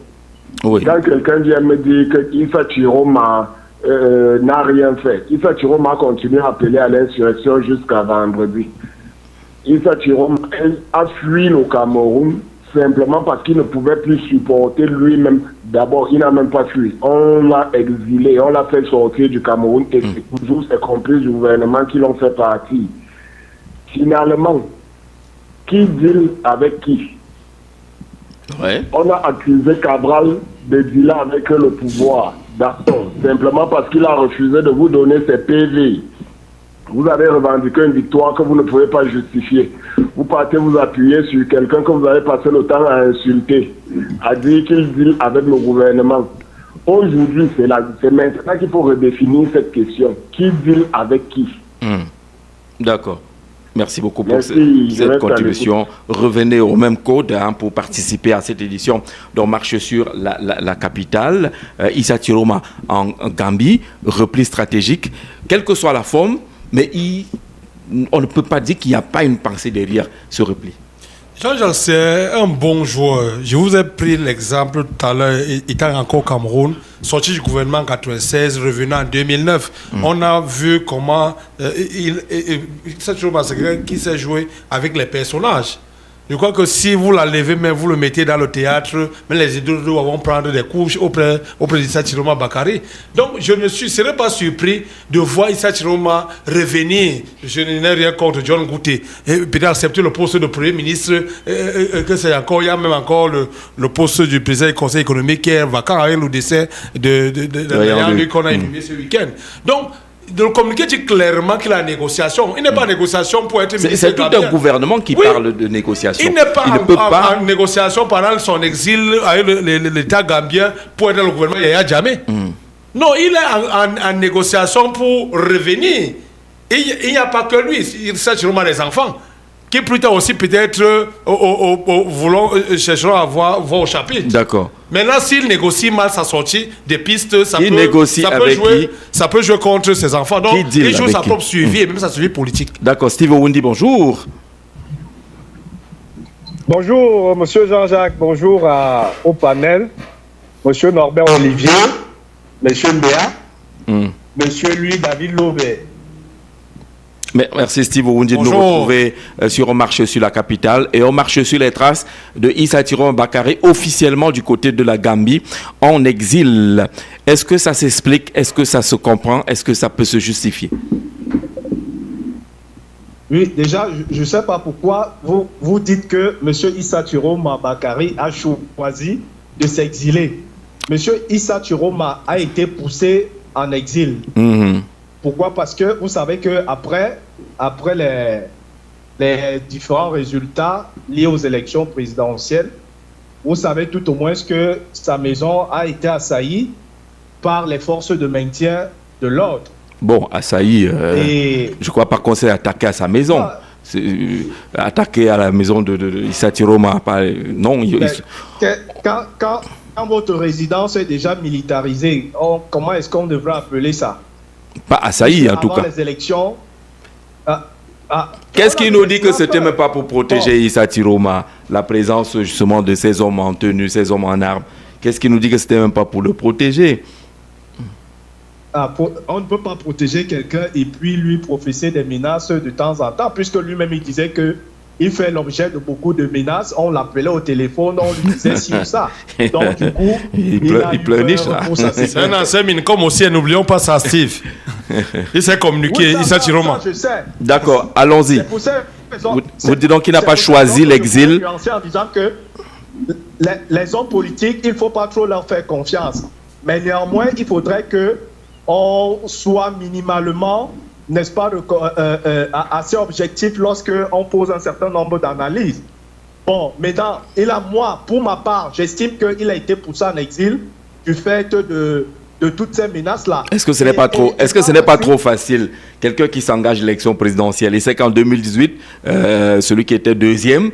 Oui. Quand quelqu'un vient me dire que Issa Chiroma n'a rien fait, Issa Chiroma a continué à appeler à l'insurrection jusqu'à vendredi. Issa Chiroma a fui le Cameroun simplement parce qu'il ne pouvait plus supporter lui-même. D'abord, il n'a même pas fui. On l'a exilé, on l'a fait sortir du Cameroun et c'est toujours ses complices du gouvernement qui l'ont fait partir. Finalement, qui deal avec qui? Ouais. On a accusé Cabral de dealer avec le pouvoir. D'accord. Simplement parce qu'il a refusé de vous donner ses PV. Vous avez revendiqué une victoire que vous ne pouvez pas justifier. Vous partez vous appuyer sur quelqu'un que vous avez passé le temps à insulter, à dire qu'il deal avec le gouvernement. Aujourd'hui, c'est maintenant qu'il faut redéfinir cette question. Qui deal avec qui?
D'accord. Merci beaucoup pour cette contribution. Revenez au même code pour participer à cette édition dont marche sur la capitale. Issa Chiroma en Gambie, repli stratégique, quelle que soit la forme, mais on ne peut pas dire qu'il n'y a pas une pensée derrière ce repli.
Jean-Jacques, c'est un bon joueur. Je vous ai pris l'exemple tout à l'heure, étant encore au Cameroun, sorti du gouvernement en 1996, revenu en 2009. On a vu comment c'est quelqu'un qui s'est joué avec les personnages. Je crois que si vous l'enlevez, mais vous le mettez dans le théâtre, mais les idoles vont prendre des couches auprès d'Issa Chiroma Bakary. Donc, je ne serais pas surpris de voir Issa Chiroma revenir. Je n'ai rien contre John Gouté. Et peut-être accepter le poste de Premier ministre, que c'est encore, il y a même encore le poste du président du Conseil économique qui est vacant avec le décès de qu'on a inhumé ce week-end. Donc, le communiqué dit clairement qu'il y a négociation. Il n'est pas en négociation pour être ministre.
C'est tout un gouvernement qui parle de négociation.
Il n'est pas en négociation pendant son exil avec l'État gambien pour être dans le gouvernement. Il n'y a jamais. Non, il est en négociation pour revenir. Il n'y a pas que lui. Il s'agit vraiment des enfants qui plus tard aussi peut-être chercheront à voir au chapitre.
D'accord.
Maintenant, s'il négocie mal sa sortie des pistes, ça peut jouer contre ses enfants. Donc, il joue sa propre suivi et même sa suivi politique.
D'accord. Steve Owundi, bonjour.
Bonjour, monsieur Jean-Jacques. Bonjour au panel. Monsieur Norbert Olivier. Monsieur Mbéa. Monsieur Louis David Lobé.
Merci Steve Owundi de nous retrouver sur On marche sur la capitale et on marche sur les traces de Issa Chiroma Bakary officiellement du côté de la Gambie en exil. Est-ce que ça s'explique? Est-ce que ça se comprend? Est-ce que ça peut se justifier?
Oui, déjà, je ne sais pas pourquoi vous dites que M. Issa Chiroma Bakary a choisi de s'exiler. M. Issa Chiroma a été poussé en exil. Pourquoi? Parce que vous savez qu'après les différents résultats liés aux élections présidentielles, vous savez tout au moins que sa maison a été assaillie par les forces de maintien de l'ordre.
Bon, Assaï, je crois pas qu'on s'est attaqué à sa maison. Attaqué à la maison de Issa Tiroma. Non,
quand votre résidence est déjà militarisée, comment est-ce qu'on devrait appeler ça?
Pas Assaï, en tout cas.
Avant les élections...
Qu'est-ce qui nous dit que c'était même pas pour protéger Issa Tiroma, la présence justement de ces hommes en tenue, ces hommes en armes? Qu'est-ce qui nous dit que c'était même pas pour le protéger?
On ne peut pas protéger quelqu'un et puis lui professer des menaces de temps en temps, puisque lui-même il disait que il fait l'objet de beaucoup de menaces. On l'appelait au téléphone, on lui disait ci ou ça. Donc du coup,
il pleurniche là.
C'est un ancien comme aussi, n'oublions pas ça, Steve. Il s'est communiqué, Issa Tiroma.
D'accord, allons-y. Vous dites donc qu'il n'a pas choisi l'exil.
En disant que les hommes politiques, il ne faut pas trop leur faire confiance. Mais néanmoins, il faudrait qu'on soit minimalement, n'est-ce pas, assez objectif lorsqu'on pose un certain nombre d'analyses. Bon, maintenant, pour ma part, j'estime qu'il a été poussé en exil du fait de toutes ces menaces-là.
Est-ce que ce n'est pas trop facile? Quelqu'un qui s'engage à l'élection présidentielle, il sait qu'en 2018, celui qui était deuxième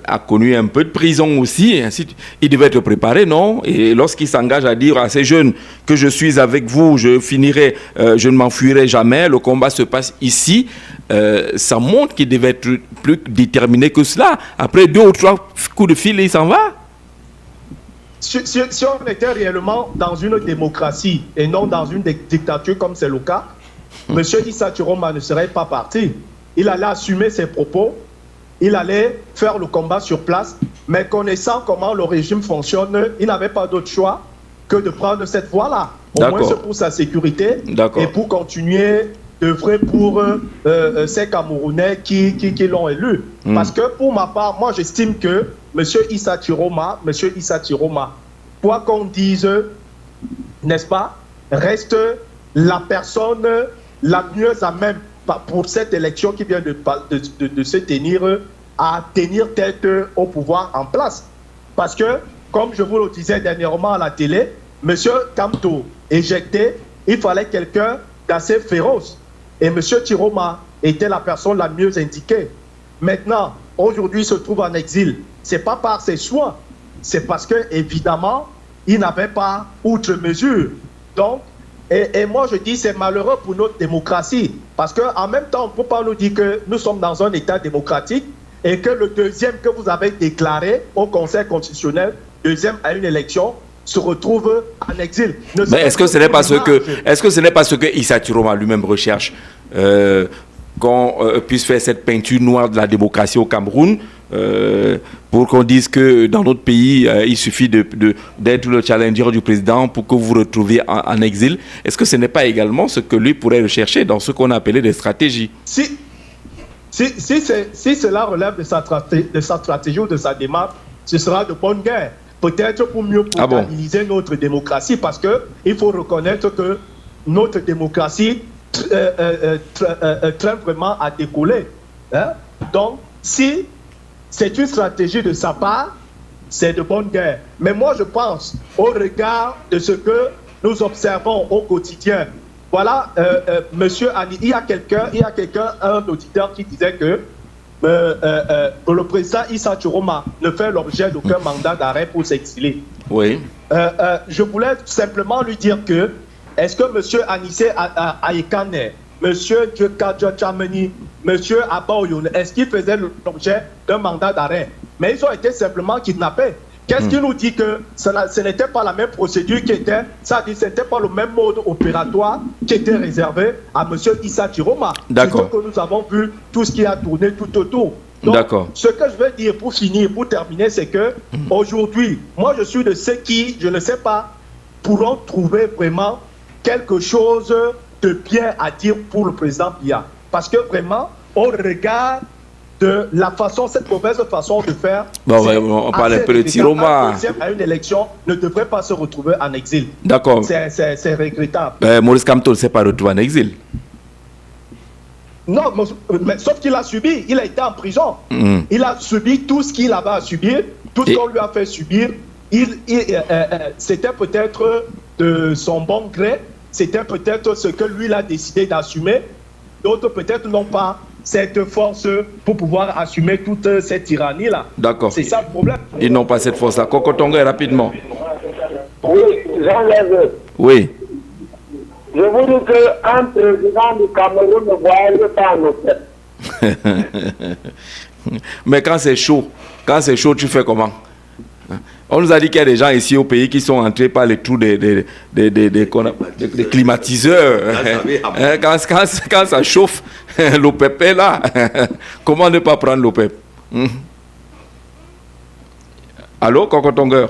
a connu un peu de prison aussi, et ainsi, il devait être préparé, non? Et lorsqu'il s'engage à dire à ces jeunes que je suis avec vous, je finirai, je ne m'enfuirai jamais, le combat se passe ici, ça montre qu'il devait être plus déterminé que cela. Après 2 ou 3 coups de fil, il s'en va.
Si on était réellement dans une démocratie et non dans une dictature comme c'est le cas, M. Issa Tiroma ne serait pas parti. Il allait assumer ses propos, il allait faire le combat sur place, mais connaissant comment le régime fonctionne, il n'avait pas d'autre choix que de prendre cette voie-là. Au moins c'est pour sa sécurité et pour continuer d'œuvrer pour ces Camerounais qui l'ont élu. Parce que pour ma part, moi j'estime que M. Issa Tiroma, quoi qu'on dise, n'est-ce pas, reste la personne la mieux à même pour cette élection qui vient de se tenir, à tenir tête au pouvoir en place. Parce que, comme je vous le disais dernièrement à la télé, M. Kamto éjecté, il fallait quelqu'un d'assez féroce. Et M. Tiroma était la personne la mieux indiquée. Maintenant, aujourd'hui, il se trouve en exil. Ce n'est pas par ses choix, c'est parce que, évidemment, il n'avait pas outre mesure. Donc, et moi je dis c'est malheureux pour notre démocratie, parce qu'en même temps, on ne peut pas nous dire que nous sommes dans un État démocratique et que le deuxième que vous avez déclaré au Conseil constitutionnel, deuxième à une élection, se retrouve en exil.
Mais est-ce que ce n'est pas ce que Issa Tiroma lui-même recherche, qu'on puisse faire cette peinture noire de la démocratie au Cameroun, pour qu'on dise que dans notre pays, il suffit d'être le challenger du président pour que vous vous retrouviez en exil? Est-ce que ce n'est pas également ce que lui pourrait rechercher dans ce qu'on appelait des stratégies?
Si cela relève de sa stratégie ou de sa démarche, ce sera de bonne guerre. Peut-être pour mieux stabiliser notre démocratie, parce qu'il faut reconnaître que notre démocratie traîne vraiment à décoller. Hein? Donc, si c'est une stratégie de sa part, c'est de bonne guerre. Mais moi, je pense, au regard de ce que nous observons au quotidien, voilà, monsieur Ani, il y a quelqu'un, un auditeur qui disait que le président Issa Tiroma ne fait l'objet d'aucun mandat d'arrêt pour s'exiler.
Oui.
Je voulais simplement lui dire que, est-ce que monsieur Anissé Aïkane, monsieur Kadja Chameni, monsieur Abaoyoun, est-ce qu'ils faisaient l'objet d'un mandat d'arrêt? Mais ils ont été simplement kidnappés. Qu'est-ce qui nous dit que ce n'était pas la même procédure qui était, ça dit, ce n'était pas le même mode opératoire qui était réservé à M. Issa Tiroma.
D'accord.
Que nous avons vu tout ce qui a tourné tout autour. Donc, ce que je veux dire pour finir, pour terminer, c'est que aujourd'hui, moi je suis de ceux qui, je ne sais pas, pourront trouver vraiment quelque chose de bien à dire pour le président Biya. Parce que vraiment, on regarde de la façon, cette mauvaise façon de faire.
On parle un peu de Tiroma.
À une élection ne devrait pas se retrouver en exil.
D'accord.
C'est regrettable.
Maurice Kamto ne s'est pas retrouvé en exil.
Non, mais sauf qu'il a subi. Il a été en prison. Il a subi tout ce qu'il avait à subir, tout ce qu'on lui a fait subir. C'était peut-être de son bon gré, c'était peut-être ce que lui a décidé d'assumer. D'autres peut-être n'ont pas cette force pour pouvoir assumer toute cette tyrannie-là.
D'accord.
C'est ça le problème.
Ils n'ont pas cette force-là. Kokotonga, rapidement.
Oui, j'enlève.
Oui.
Je vous dis qu'un président du Cameroun ne voyage pas en hôtel.
Mais quand c'est chaud, tu fais comment? On nous a dit qu'il y a des gens ici au pays qui sont entrés par les trous des climatiseurs. Quand ça chauffe, l'OPEP est là. Comment ne pas prendre l'OPEP? Allô, Kokotonga?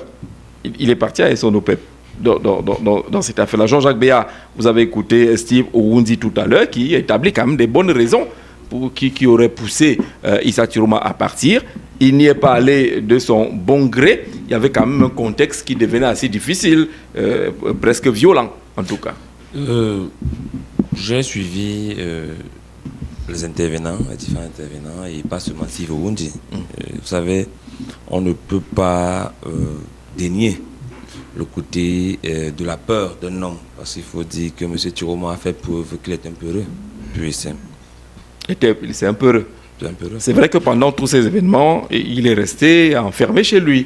Il est parti avec son OPEP dans cette affaire-là. Jean-Jacques Béat, vous avez écouté Steve Ouroundi tout à l'heure, qui établit quand même des bonnes raisons pour qui aurait poussé Issa Chiroma à partir. Il n'y est pas allé de son bon gré. Il y avait quand même un contexte qui devenait assez difficile, presque violent en tout cas.
J'ai suivi les intervenants, les différents intervenants, et pas seulement Steve Ouroundi. Vous savez, on ne peut pas dénier le côté de la peur d'un homme, parce qu'il faut dire que M. Chiroma a fait preuve qu'il est un peu heureux, pur et simple.
C'est un peu heureux. C'est vrai que pendant tous ces événements, il est resté enfermé chez lui,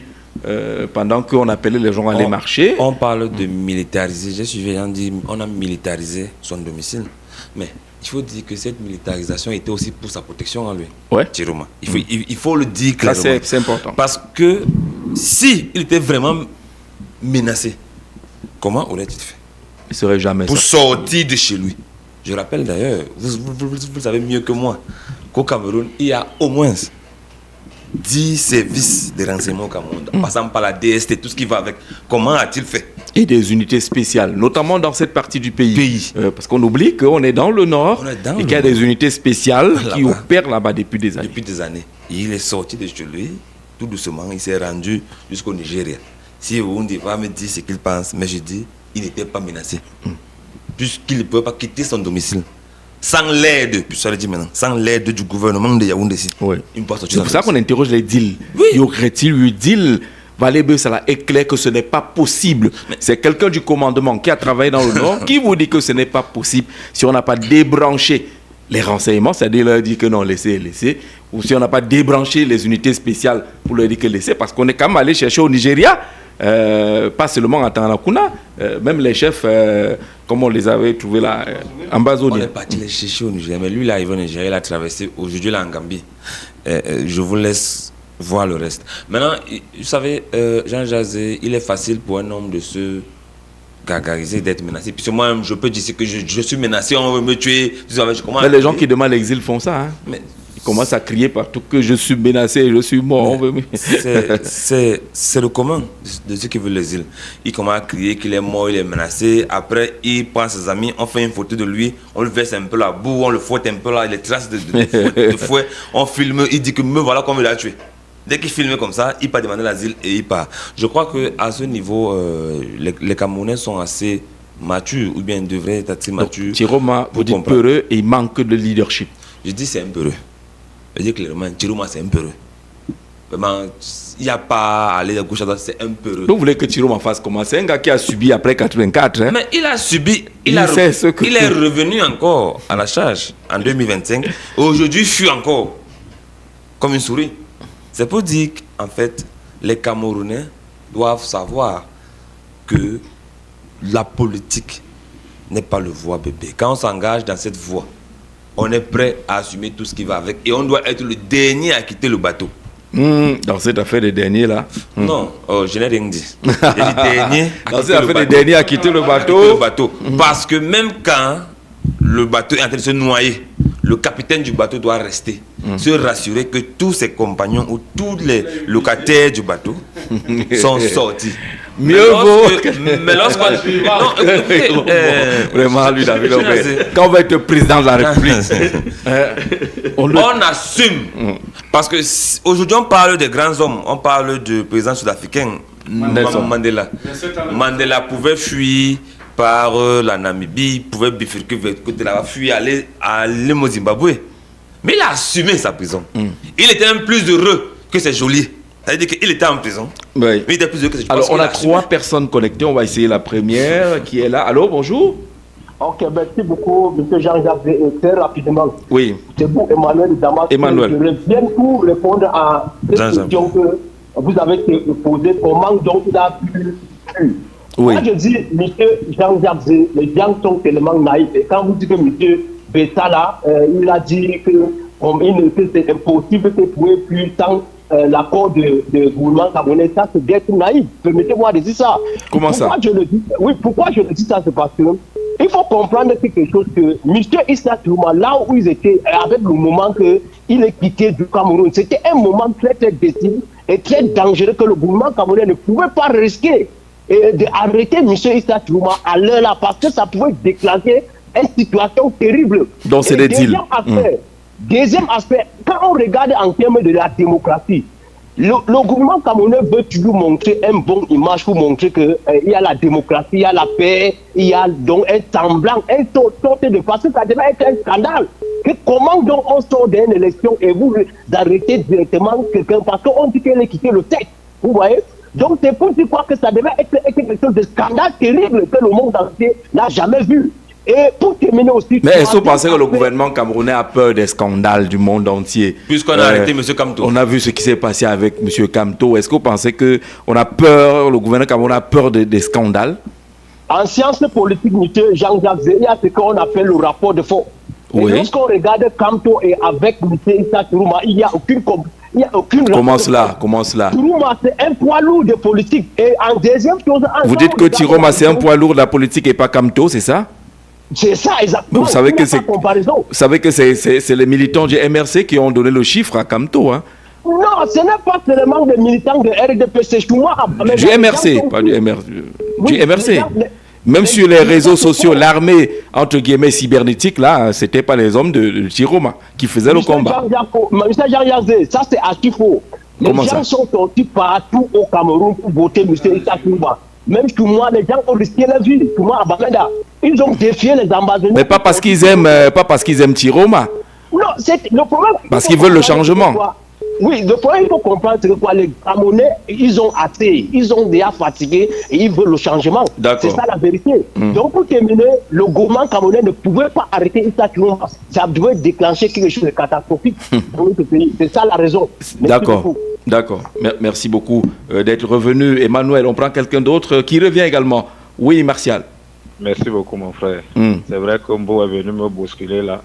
pendant qu'on appelait les gens à aller marcher.
On parle de militariser. J'ai suivi, on a militarisé son domicile, mais il faut dire que cette militarisation était aussi pour sa protection à lui, Chiroma. Il faut le dire clairement.
C'est important.
Parce que si il était vraiment menacé, comment aurait-il fait?
Il serait jamais
pour sortir de chez lui. Je rappelle d'ailleurs, vous savez mieux que moi, qu'au Cameroun, il y a au moins 10 services de renseignement au Cameroun, en passant par la DST, tout ce qui va avec. Comment a-t-il fait?
Et des unités spéciales, notamment dans cette partie du pays. Parce qu'on oublie qu'on est dans le nord et qu'il y a des unités spéciales qui opèrent là-bas depuis des années.
Depuis des années. Il est sorti de chez lui, tout doucement, il s'est rendu jusqu'au Nigeria. Si Ouroundi va me dire ce qu'il pense, mais je dis, il n'était pas menacé. Puisqu'il ne pouvait pas quitter son domicile. Sans l'aide, puis ça le dit maintenant, sans l'aide du gouvernement de Yaoundé.
C'est pour ça qu'on interroge les deals. Y aurait-il eu deal? Valébé, ça est clair que ce n'est pas possible. C'est quelqu'un du commandement qui a travaillé dans le Nord qui vous dit que ce n'est pas possible si on n'a pas débranché les renseignements, c'est-à-dire leur dire que non, laissez, ou si on n'a pas débranché les unités spéciales pour leur dire que laissez, parce qu'on est quand même allé chercher au Nigeria. Pas seulement à Tanakuna, même les chefs, comme on les avait trouvés là, en Bazonie.
On est parti les chercher au Nigeria, mais lui, il est arrivé au Nigeria, il a traversé, aujourd'hui, là, en Gambie. Je vous laisse voir le reste. Maintenant, vous savez, Jean Jazé, il est facile pour un homme de se gargariser, d'être menacé. Puis moi, je peux dire que je suis menacé, on veut me tuer.
Mais les gens qui demandent l'exil font ça. Hein? Mais ils commencent à crier partout que je suis menacé, je suis mort.
C'est le commun de ceux qui veulent l'exil. Il commence à crier qu'il est mort, il est menacé. Après, il prend ses amis, on fait une photo de lui, on le verse un peu la boue, on le fouette un peu là, les traces de fouet, on filme, il dit que me voilà qu'on veut la tuer. Dès qu'il filme comme ça, il part demander l'asile et il part. Je crois qu'à ce niveau, les Camerounais sont assez matures, ou bien devraient être assez matures.
Chiroma, vous dites peureux et il manque de leadership.
Je dis c'est un peureux. Je dis clairement, Chiroma c'est un peureux. Vraiment, il n'y a pas à aller de gauche à droite, c'est un peureux.
Vous voulez que Chiroma fasse comment? C'est un gars qui a subi après 84. Hein?
Mais il a subi, il est revenu encore à la charge en 2025. Aujourd'hui, il fuit encore comme une souris. C'est pour dire qu'en fait, les Camerounais doivent savoir que la politique n'est pas le voie bébé. Quand on s'engage dans cette voie, on est prêt à assumer tout ce qui va avec. Et on doit être le dernier à quitter le bateau.
Dans cette affaire des derniers là
Non, je n'ai rien dit. J'ai dit dernier
dans cette affaire des derniers à quitter le bateau.
Parce que même quand le bateau est en train de se noyer, le capitaine du bateau doit rester, se rassurer que tous ses compagnons ou tous les locataires du bateau sont sortis.
Mieux vaut.
Mais lorsqu'on.
Vraiment, lui, David, quand on va être président de la République,
on assume. Parce que aujourd'hui, on parle des grands hommes, on parle du président sud-africain, Mandela. Mandela pouvait fuir par la Namibie, pouvait bifurquer vers le côté là-bas, fuir, aller au Zimbabwe. Mais il a assumé sa prison. Il était même plus heureux que ses geôliers. C'est-à-dire qu'il était en prison.
Oui.
Mais il était plus heureux que ses geôliers.
Alors, on a 3 personnes connectées. On va essayer la première qui est là. Allô, bonjour.
Ok, merci beaucoup, M. Jean-Jacques. Très rapidement.
Oui.
C'est vous, Emmanuel Damas.
Emmanuel.
Je viens pour répondre à cette question que vous avez posée. Comment donc il a pu...
Oui.
Moi, je dis, M. Jean-Jacques, les gens sont tellement naïfs. Et quand vous dites que M. Bessala, il a dit que c'est impossible que vous pouvez plus tant l'accord de gouvernement camerounais, ça c'est d'être naïf. Permettez-moi de dire ça.
Comment ça?
Pourquoi je le dis ça, c'est parce que il faut comprendre quelque chose que M. Issa Tourouma, là où ils étaient, avec le moment qu'il est quitté du Cameroun, c'était un moment très très décisif et très dangereux que le gouvernement camerounais ne pouvait pas risquer d'arrêter M. Issa Tourouma à l'heure là parce que ça pouvait déclencher une situation terrible.
Donc c'est des deals.
Deuxième aspect, quand on regarde en termes de la démocratie, le gouvernement camerounais veut toujours montrer une bonne image pour montrer qu'il y a la démocratie, il y a la paix, il y a donc un semblant, un sorte de parce que ça devait être un scandale. Que comment donc on sort d'une élection et vous arrêtez directement quelqu'un parce qu'on dit qu'il a quitté le texte, vous voyez? Donc c'est pour dire quoi que ça devait être quelque chose de scandale terrible que le monde entier n'a jamais vu. Et pour terminer aussi...
Mais est-ce que vous pensez que le gouvernement camerounais a peur des scandales du monde entier?
Puisqu'on a arrêté M. Kamto.
On a vu ce qui s'est passé avec M. Kamto. Est-ce que vous pensez qu'on a peur, le gouvernement camerounais a peur des scandales?
En sciences politiques, M. Jean-Jacques, il y a ce qu'on appelle le rapport de fond.
Oui.
Et lorsqu'on regarde Kamto et avec M. Issa Tourouma, il n'y a aucune...
Comment cela?
Tourouma, c'est un poids lourd de politique. Et en deuxième chose...
Vous dites que Tourouma, c'est un poids lourd de la politique et pas Kamto, c'est ça?
C'est ça, exactement.
Vous savez que c'est les militants du MRC qui ont donné le chiffre à Kamto, hein?
Non, ce n'est pas seulement des militants de RDP, c'est moi.
Du MRC, pas du MRC. Du MRC. Même sur les réseaux sociaux, l'armée, entre guillemets, cybernétique, là, c'était pas les hommes de Tiroma qui faisaient le combat.
Monsieur Jean-Jacques, ça c'est archi faux. Les gens sont sortis partout au Cameroun pour voter M. Issa Tourouma. Même chez moi, les gens ont risqué la vie. Chez moi, à Bamenda, ils ont défié les ambassadeurs.
Mais pas parce qu'ils aiment Tiroma.
Non, c'est le problème.
Parce qu'ils veulent le changement.
Oui, le problème, il faut comprendre, c'est que quoi, les Camerounais, ils ont assez, ils ont déjà fatigué et ils veulent le changement. C'est ça la vérité. Donc, pour terminer, le gouvernement camerounais ne pouvait pas arrêter Issa Tourouma. Ça devait déclencher quelque chose de catastrophique dans notre pays. C'est ça la raison.
D'accord. Merci beaucoup d'être revenu. Emmanuel, on prend quelqu'un d'autre qui revient également. Oui, Martial.
Merci beaucoup, mon frère. C'est vrai que Mbo est venu me bousculer là.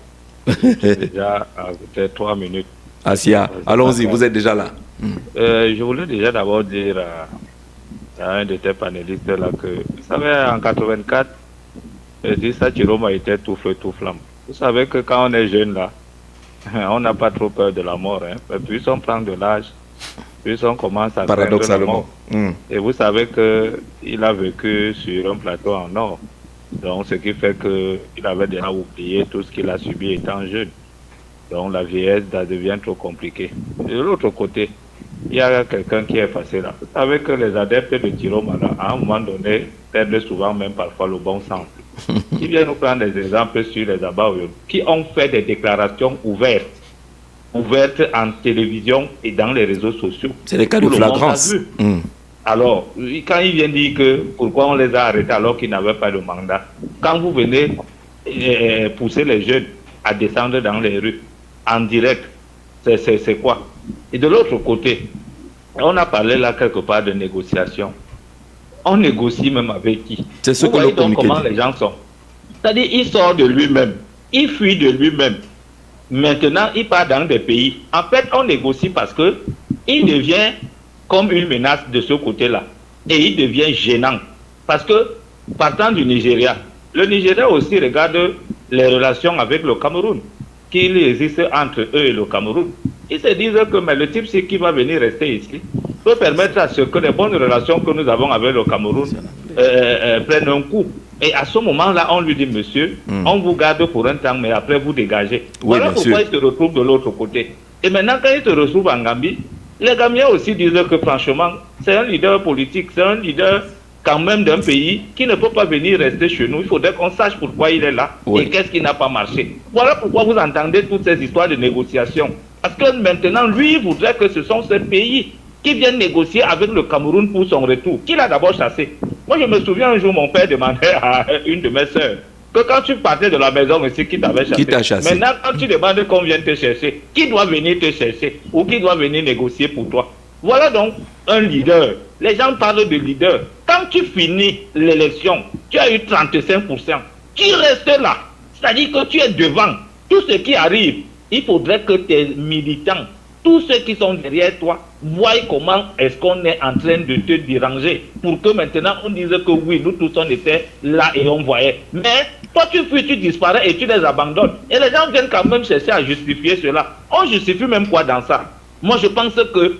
Déjà à peut-être 3 minutes.
Asia, allons-y, vous êtes déjà là.
Je voulais déjà d'abord dire à un de tes panélistes là que, vous savez, en 84, Issa Tourouma était tout feu, tout flamme. Vous savez que quand on est jeune là, on n'a pas trop peur de la mort. Hein. Mais plus on prend de l'âge, plus on commence à craindre la mort. Et vous savez qu'il a vécu sur un plateau en or. Donc, ce qui fait qu'il avait déjà oublié tout ce qu'il a subi étant jeune. Donc, la vieillesse, ça devient trop compliqué. De l'autre côté, il y a quelqu'un qui est effacé là. Vous savez que les adeptes de Tiroma, à un moment donné, perdent souvent même parfois le bon sens. Qui vient nous prendre des exemples sur les Abaoyo, qui ont fait des déclarations ouvertes en télévision et dans les réseaux sociaux.
C'est le cas de flagrance.
Alors, quand il vient dire que pourquoi on les a arrêtés alors qu'ils n'avaient pas de mandat, quand vous venez pousser les jeunes à descendre dans les rues en direct, c'est quoi? Et de l'autre côté, on a parlé là quelque part de négociation. On négocie même avec qui?
C'est ce que
donc comment les gens sont. C'est-à-dire, il sort de lui-même, il fuit de lui-même. Maintenant, il part dans des pays. En fait, on négocie parce que il devient comme une menace de ce côté-là. Et il devient gênant. Parce que, partant du Nigeria, le Nigeria aussi regarde les relations avec le Cameroun, qu'il existe entre eux et le Cameroun. Ils se disent que mais le type qui va venir rester ici peut permettre à ce que les bonnes relations que nous avons avec le Cameroun prennent un coup. Et à ce moment-là, on lui dit, monsieur, on vous garde pour un temps, mais après vous dégagez. Voilà pourquoi il se retrouve de l'autre côté. Et maintenant, quand il se retrouve en Gambie, les Gambiens aussi disent que franchement, c'est un leader politique, c'est un leader quand même d'un pays qui ne peut pas venir rester chez nous. Il faudrait qu'on sache pourquoi il est là et qu'est-ce qui n'a pas marché. Voilà pourquoi vous entendez toutes ces histoires de négociation. Parce que maintenant, lui, il voudrait que ce sont ces pays qui viennent négocier avec le Cameroun pour son retour. Qui l'a d'abord chassé? Moi, je me souviens un jour, mon père demandait à une de mes sœurs, que quand tu partais de la maison, monsieur, qui t'avait chassé.
Qui t'a chassé?
Maintenant, quand tu demandes qu'on vienne te chercher, qui doit venir te chercher ou qui doit venir négocier pour toi? Voilà donc un leader. Les gens parlent de leader. Quand tu finis l'élection, tu as eu 35%. Tu restes là. C'est-à-dire que tu es devant. Tout ce qui arrive, il faudrait que tes militants, tous ceux qui sont derrière toi, voient comment est-ce qu'on est en train de te déranger. Pour que maintenant on dise que oui, nous tous on était là et on voyait. Mais toi tu fuis, tu disparais et tu les abandonnes. Et les gens viennent quand même chercher à justifier cela. On justifie même quoi dans ça? Moi je pense que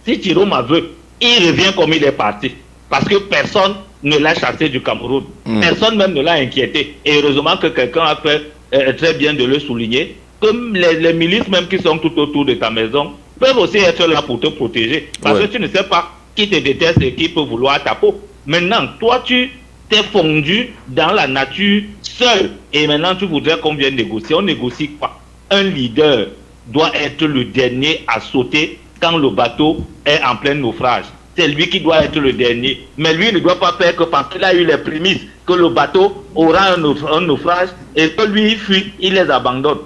si Chiroma veut, il revient comme il est parti. Parce que personne ne l'a chassé du Cameroun. Personne même ne l'a inquiété. Et heureusement que quelqu'un a fait très bien de le souligner. Comme les milices même qui sont tout autour de ta maison peuvent aussi être là pour te protéger. Parce que tu ne sais pas qui te déteste et qui peut vouloir ta peau. Maintenant, toi tu t'es fondu dans la nature seul. Et maintenant tu voudrais qu'on vienne négocier. On négocie quoi? Un leader doit être le dernier à sauter quand le bateau est en plein naufrage. C'est lui qui doit être le dernier. Mais lui ne doit pas faire que parce qu'il a eu les prémices que le bateau aura un naufrage et que lui il fuit, il les abandonne.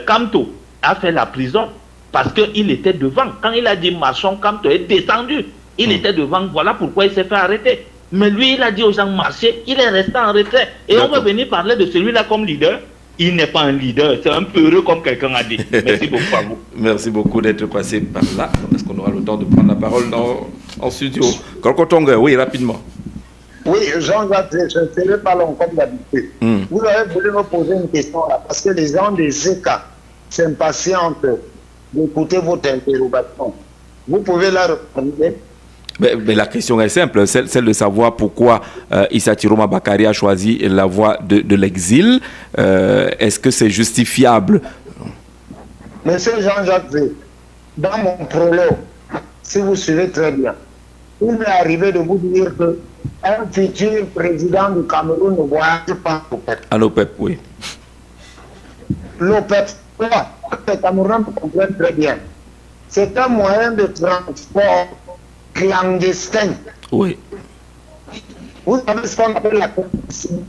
Kamto a fait la prison parce qu'il était devant. Quand il a dit marchons, Kamto est descendu. Il était devant, voilà pourquoi il s'est fait arrêter. Mais lui, il a dit aux gens marcher, il est resté en retrait. Et on va venir parler de celui-là comme leader. Il n'est pas un leader, c'est un peureux comme quelqu'un a dit. Merci beaucoup à vous.
Merci beaucoup d'être passé par là. Est-ce qu'on aura le temps de prendre la parole en studio? Kolkotonga, oui, rapidement.
Oui, Jean-Jacques, je ne serai pas long comme d'habitude. Vous avez voulu me poser une question là, parce que les gens des GK s'impatientent d'écouter votre interrogation. Vous pouvez la répondre?
Mais la question est simple, celle de savoir pourquoi Issa Chiroma Bakary a choisi la voie de l'exil. Est-ce que c'est justifiable?
Monsieur Jean-Jacques, dans mon prologue, si vous suivez très bien, il m'est arrivé de vous dire qu'un futur président du Cameroun ne voyage pas l'OPEP.
À l'OPEP, oui.
L'OPEP, les Camerounais comprennent très bien. C'est un moyen de transport clandestin.
Oui.
Vous savez ce qu'on appelle la corruption.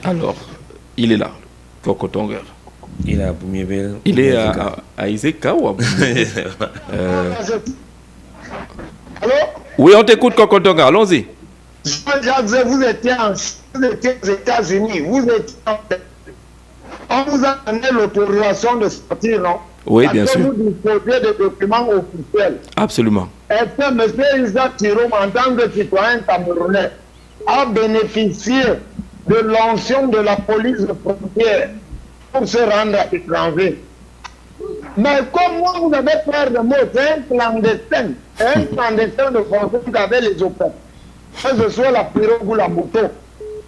Alors, il est là, Kokotonga.
Il est à Boumiébel.
Il est à Iseka ou à Boumiébel?
Allô?
Oui, on t'écoute, Kokotonga, allons-y.
Jean-Jacques, vous étiez aux États-Unis, on vous a donné l'autorisation de sortir, non?
Oui, bien sûr.
Vous disposez de documents officiels.
Absolument.
Est-ce que M. Issa Chiroma, en tant que citoyen camerounais, a bénéficié de l'onction de la police de frontière pour se rendre à l'étranger? Mais comment vous avez peur de mots? C'est un clandestin. Un clandestin de fonction avec les OPEP. Que ce soit la pirogue ou la moto.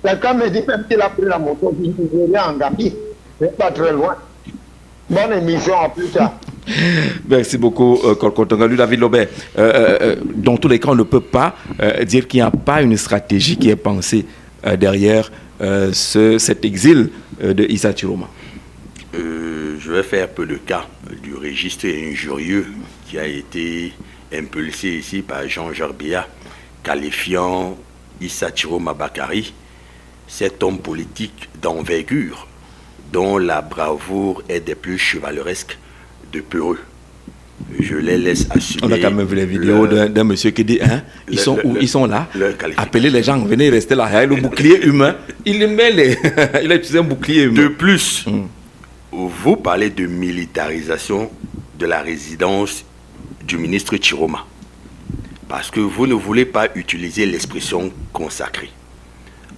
Quelqu'un me dit même qu'il a pris la moto du Nigeria en Gambie. C'est pas très loin. Bonne émission, à plus tard.
Merci beaucoup, Kolkotonga. David Lobert, dans tous les cas, on ne peut pas dire qu'il n'y a pas une stratégie qui est pensée derrière cet exil de Issa Chiroma.
Je vais faire peu le cas du registre injurieux qui a été impulsé ici par Jean-Jacques Biya, qualifiant Issa Chiroma Bakary, cet homme politique d'envergure dont la bravoure est des plus chevaleresques de peureux. Je les laisse assumer.
On a quand même vu les vidéos d'un monsieur qui dit ils sont où? Ils sont là. Appelez les gens, venez rester là. Le bouclier humain, il a utilisé un bouclier humain.
De plus, vous parlez de militarisation de la résidence du ministre Chiroma. Parce que vous ne voulez pas utiliser l'expression consacrée.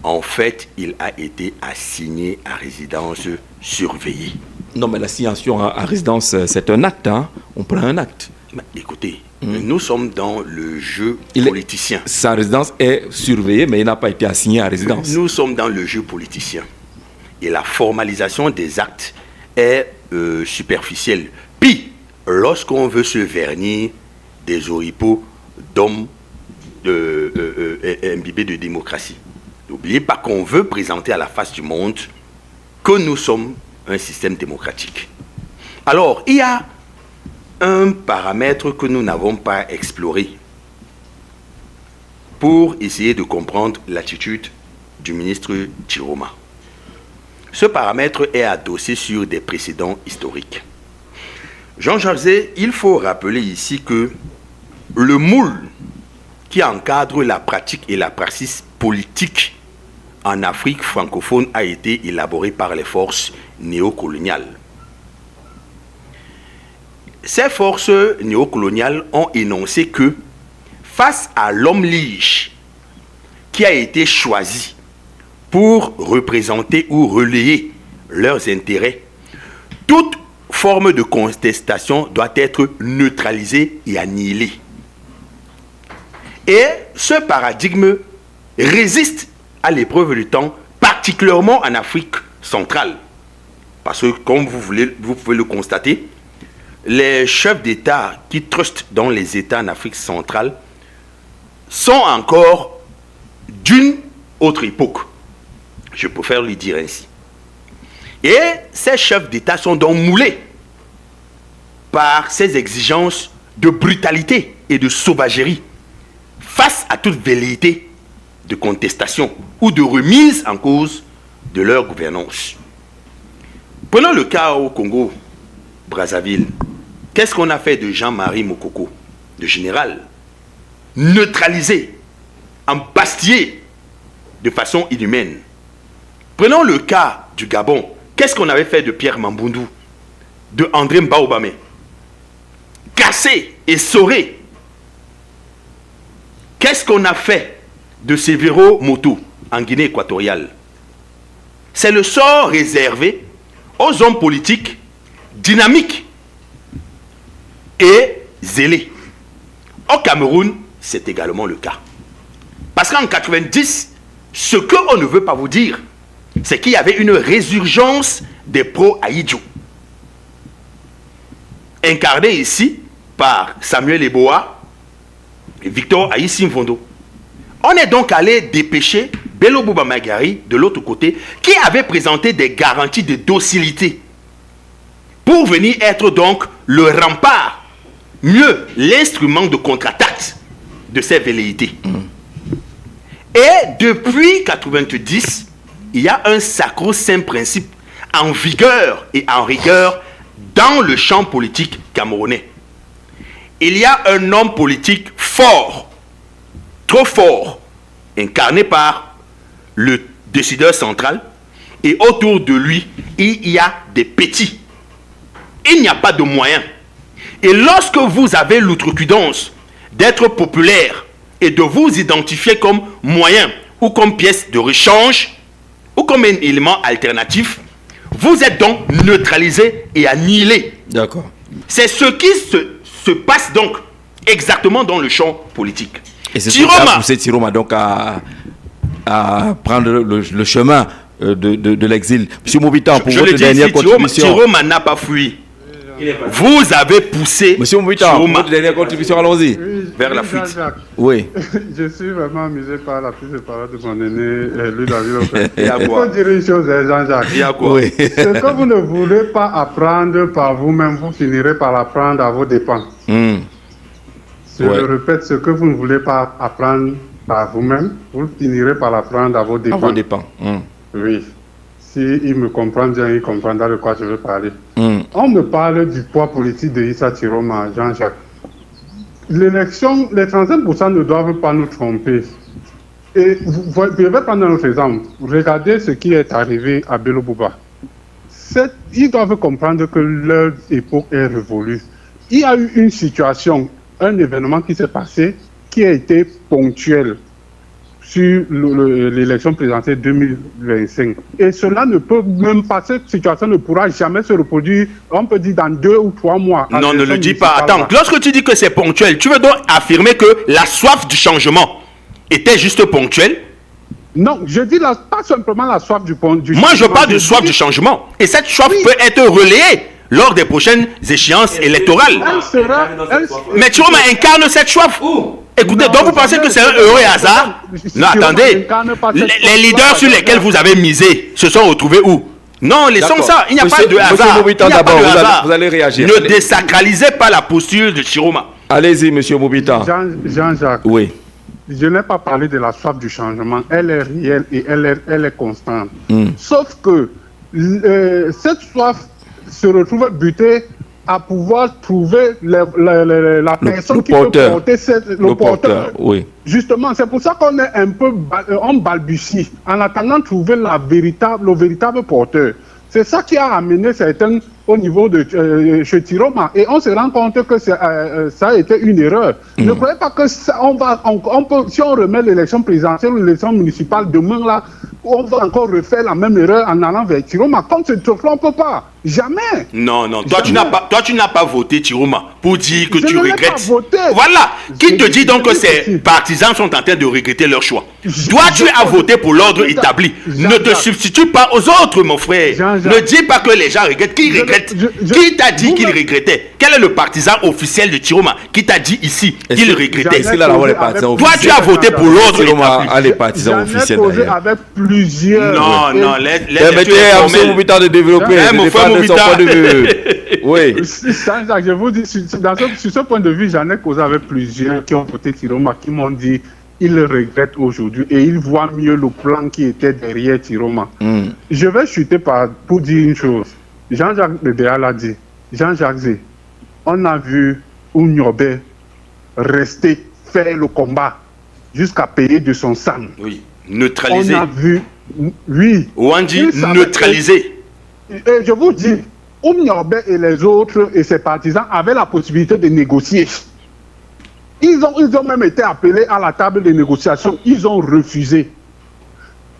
En fait, il a été assigné à résidence surveillée.
Non, mais l'assignation à résidence, c'est un acte. On prend un acte.
Mais écoutez, nous sommes dans le jeu politicien.
Sa résidence est surveillée, mais il n'a pas été assigné à résidence.
Nous sommes dans le jeu politicien. Et la formalisation des actes est superficielle. Puis, lorsqu'on veut se vernir des oripeaux d'hommes imbibés de démocratie, n'oubliez pas qu'on veut présenter à la face du monde que nous sommes un système démocratique. Alors, il y a un paramètre que nous n'avons pas exploré pour essayer de comprendre l'attitude du ministre Chiroma. Ce paramètre est adossé sur des précédents historiques. Jean-Jacques, il faut rappeler ici que le moule qui encadre la pratique et la praxis politique en Afrique francophone a été élaboré par les forces néocoloniales. Ces forces néocoloniales ont énoncé que face à l'homme lige qui a été choisi pour représenter ou relayer leurs intérêts, toute forme de contestation doit être neutralisée et annihilée. Et ce paradigme résiste à l'épreuve du temps, particulièrement en Afrique centrale. Parce que, comme vous pouvez le constater, les chefs d'État qui trustent dans les États en Afrique centrale sont encore d'une autre époque. Je préfère lui dire ainsi. Et ces chefs d'État sont donc moulés par ces exigences de brutalité et de sauvagerie face à toute velléité de contestation ou de remise en cause de leur gouvernance. Prenons le cas au Congo, Brazzaville. Qu'est-ce qu'on a fait de Jean-Marie Mokoko, de général, neutralisé, embastillé de façon inhumaine? Prenons le cas du Gabon. Qu'est-ce qu'on avait fait de Pierre Mambundu, de André Mbaobame, cassé et sauré? Qu'est-ce qu'on a fait de Severo Moto en Guinée équatoriale? C'est le sort réservé aux hommes politiques dynamiques et zélés. Au Cameroun, c'est également le cas. Parce qu'en 90, ce qu'on ne veut pas vous dire, c'est qu'il y avait une résurgence des pro-Aïdjo, incarné ici par Samuel Eboa et Victor Aïssim Fondo. On est donc allé dépêcher Bello Bouba Magari de l'autre côté, qui avait présenté des garanties de docilité pour venir être donc le rempart, mieux l'instrument de contre-attaque de ces velléités. Et depuis 1990, il y a un sacro-saint principe en vigueur et en rigueur dans le champ politique camerounais. Il y a un homme politique fort, trop fort, incarné par le décideur central, et autour de lui, il y a des petits. Il n'y a pas de moyens. Et lorsque vous avez l'outrecuidance d'être populaire et de vous identifier comme moyen ou comme pièce de rechange ou comme un élément alternatif, vous êtes donc neutralisé et annihilé. D'accord. C'est ce qui se passe donc exactement dans le champ politique.
Et c'est ce qui a poussé Chiroma donc à prendre le chemin de l'exil. Monsieur Moubitan, pour votre dernière contribution.
Chiroma n'a pas fui. Vous avez poussé.
Monsieur Moubitan, pour votre dernière contribution, allons-y.
Vers la fuite.
Oui.
Je suis vraiment amusé par la prise de parole de mon aîné, Louis David Lopez. Il faut dire une chose, Jean-Jacques.
Il y a quoi?
Oui. Ce que vous ne voulez pas apprendre par vous-même, vous finirez par l'apprendre à vos dépens. Je le répète, ce que vous ne voulez pas apprendre par vous-même, vous finirez par l'apprendre à vos dépens.
À vos dépens.
Oui. S'il me comprend bien, il comprendra de quoi je veux parler. On me parle du poids politique de Issa Chiroma, Jean-Jacques. L'élection, les 35% ne doivent pas nous tromper. Et je vais prendre un autre exemple. Regardez ce qui est arrivé à Bello Bouba. Ils doivent comprendre que leur époque est révolue. Il y a eu une situation, un événement qui s'est passé, qui a été ponctuel sur l'élection présidentielle 2025. Et cela ne peut même pas, cette situation ne pourra jamais se reproduire, on peut dire dans 2 ou 3 mois.
Non, ne le dis pas. Attends, lorsque tu dis que c'est ponctuel, tu veux donc affirmer que la soif du changement était juste ponctuelle?
Non, je dis pas simplement la soif du changement.
Moi, je parle de soif du changement. Et cette soif peut être relayée lors des prochaines écéchéances électorales. Mais Chiroma incarne cette soif. Écoutez, donc vous pensez que c'est un heureux hasard? Non, attendez. Les leaders sur lesquels vous avez misé se sont retrouvés où? Non, laissons ça. Il n'y a pas de hasard.
Mobita, d'abord, vous allez réagir.
Ne désacralisez pas la posture de Chiroma.
Allez-y, monsieur Mobita.
Jean-Jacques.
Oui.
Je n'ai pas parlé de la soif du changement. Elle est réelle et elle est constante. Sauf que cette soif se retrouve butée à pouvoir trouver la personne qui peut porter le porteur.
Oui.
Justement, c'est pour ça qu'on est un peu on balbutie en attendant de trouver le véritable porteur. C'est ça qui a amené certains au niveau de chez Tiroma. Et on se rend compte que ça a été une erreur. Ne croyez pas que on peut, si on remet l'élection présidentielle ou l'élection municipale demain là, on va encore refaire la même erreur en allant vers Tiroma. Comme ce truc-là, on ne peut pas. Jamais.
Non. Toi, tu n'as pas voté Tiroma pour dire que tu regrettes.
Pas voté.
Voilà. Qui te dit donc que ces partisans sont en train de regretter leur choix? Toi, tu as voté pour l'ordre établi. Ne te substitue pas aux autres, mon frère. Ne dis pas que les gens regrettent. Qui regrette? Qui t'a dit qu'il regrettait? Quel est le partisan officiel de Tiroma qui t'a dit ici qu'il regrettait? Toi, tu as voté pour l'ordre établi.
Les partisans officiels.
Avec plusieurs.
Non,
laissez Mobita de développer. Son point de vue. Oui.
Je vous dis, sur ce point de vue, j'en ai causé avec plusieurs qui ont voté Tiroma, qui m'ont dit ils le regrettent aujourd'hui et ils voient mieux le plan qui était derrière Tiroma. Je vais chuter pour dire une chose. Jean-Jacques Dedéa l'a dit. Jean-Jacques Zé, on a vu Ounyobe rester faire le combat jusqu'à payer de son sang.
Oui. Neutraliser.
On a vu, oui.
Wandi, neutraliser.
Et je vous dis, Ounyobe et les autres et ses partisans avaient la possibilité de négocier. Ils ont même été appelés à la table de négociation. Ils ont refusé.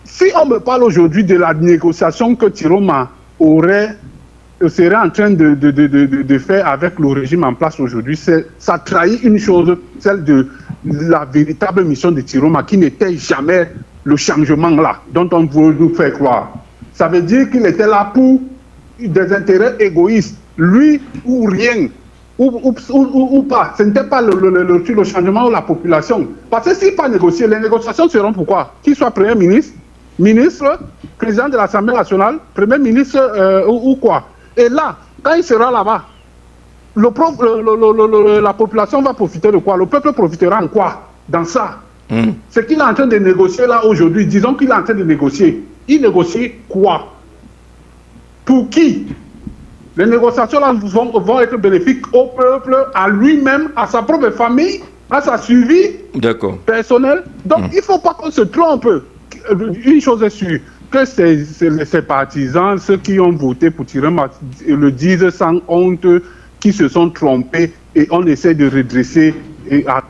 Si on me parle aujourd'hui de la négociation que Tiroma serait en train de faire avec le régime en place aujourd'hui, ça trahit une chose, celle de la véritable mission de Tiroma, qui n'était jamais le changement là, dont on veut nous faire croire. Ça veut dire qu'il était là pour des intérêts égoïstes, lui ou rien, ou pas. Ce n'était pas le changement ou la population. Parce que s'il pas négocier, les négociations seront pourquoi? Qu'il soit Premier ministre, ministre, président de l'Assemblée nationale, Premier ministre ou quoi. Et là, quand il sera là-bas, la population va profiter de quoi? Le peuple profitera en quoi? Dans ça. Ce qu'il est en train de négocier là aujourd'hui, disons qu'il est en train de négocier. Il négocie quoi? Pour qui? Les négociations là vont être bénéfiques au peuple, à lui-même, à sa propre famille, à sa suivi personnel. Donc il ne faut pas qu'on se trompe. Une chose est sûre, que ces partisans, ceux qui ont voté pour Tiroma, le disent sans honte, qui se sont trompés et on essaie de redresser et à...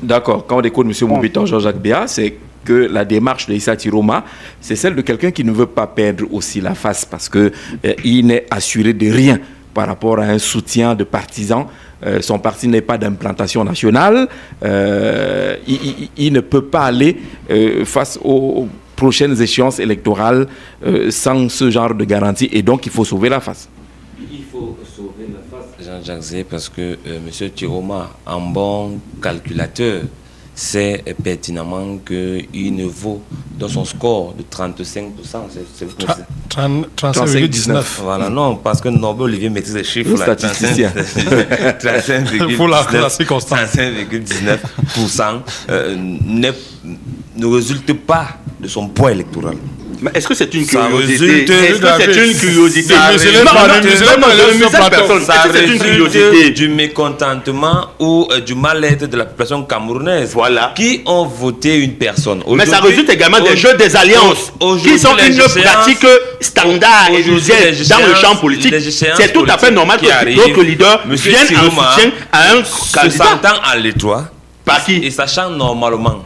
D'accord. Quand on écoute M. Mobita, Jean-Jacques Béa, c'est que la démarche de Issa Tiroma, c'est celle de quelqu'un qui ne veut pas perdre aussi la face parce qu'il n'est assuré de rien par rapport à un soutien de partisans. Son parti n'est pas d'implantation nationale. Il ne peut pas aller face aux prochaines échéances électorales sans ce genre de garantie. Et donc, il faut sauver la face.
Il faut sauver la face, Jean-Jacques Zé, parce que M. Tiroma, en bon calculateur, sait pertinemment qu'il ne vaut dans son score de 35%.
35,19.
Voilà, non, parce que Norbert Olivier maîtrise les chiffres.
Le statisticien.
35,19% ne résulte pas de son poids électoral.
Mais est-ce que c'est une curiosité? Est-ce que c'est une curiosité?
Ça résulte du mécontentement ou du mal-être de la population camerounaise qui ont voté une personne.
Mais ça résulte également des jeux des alliances qui sont une pratique standard et usuelle dans le champ politique. C'est tout à fait normal que d'autres leaders viennent en soutien à un candidat.
S'entend à l'étroit.
Par qui?
Et sachant normalement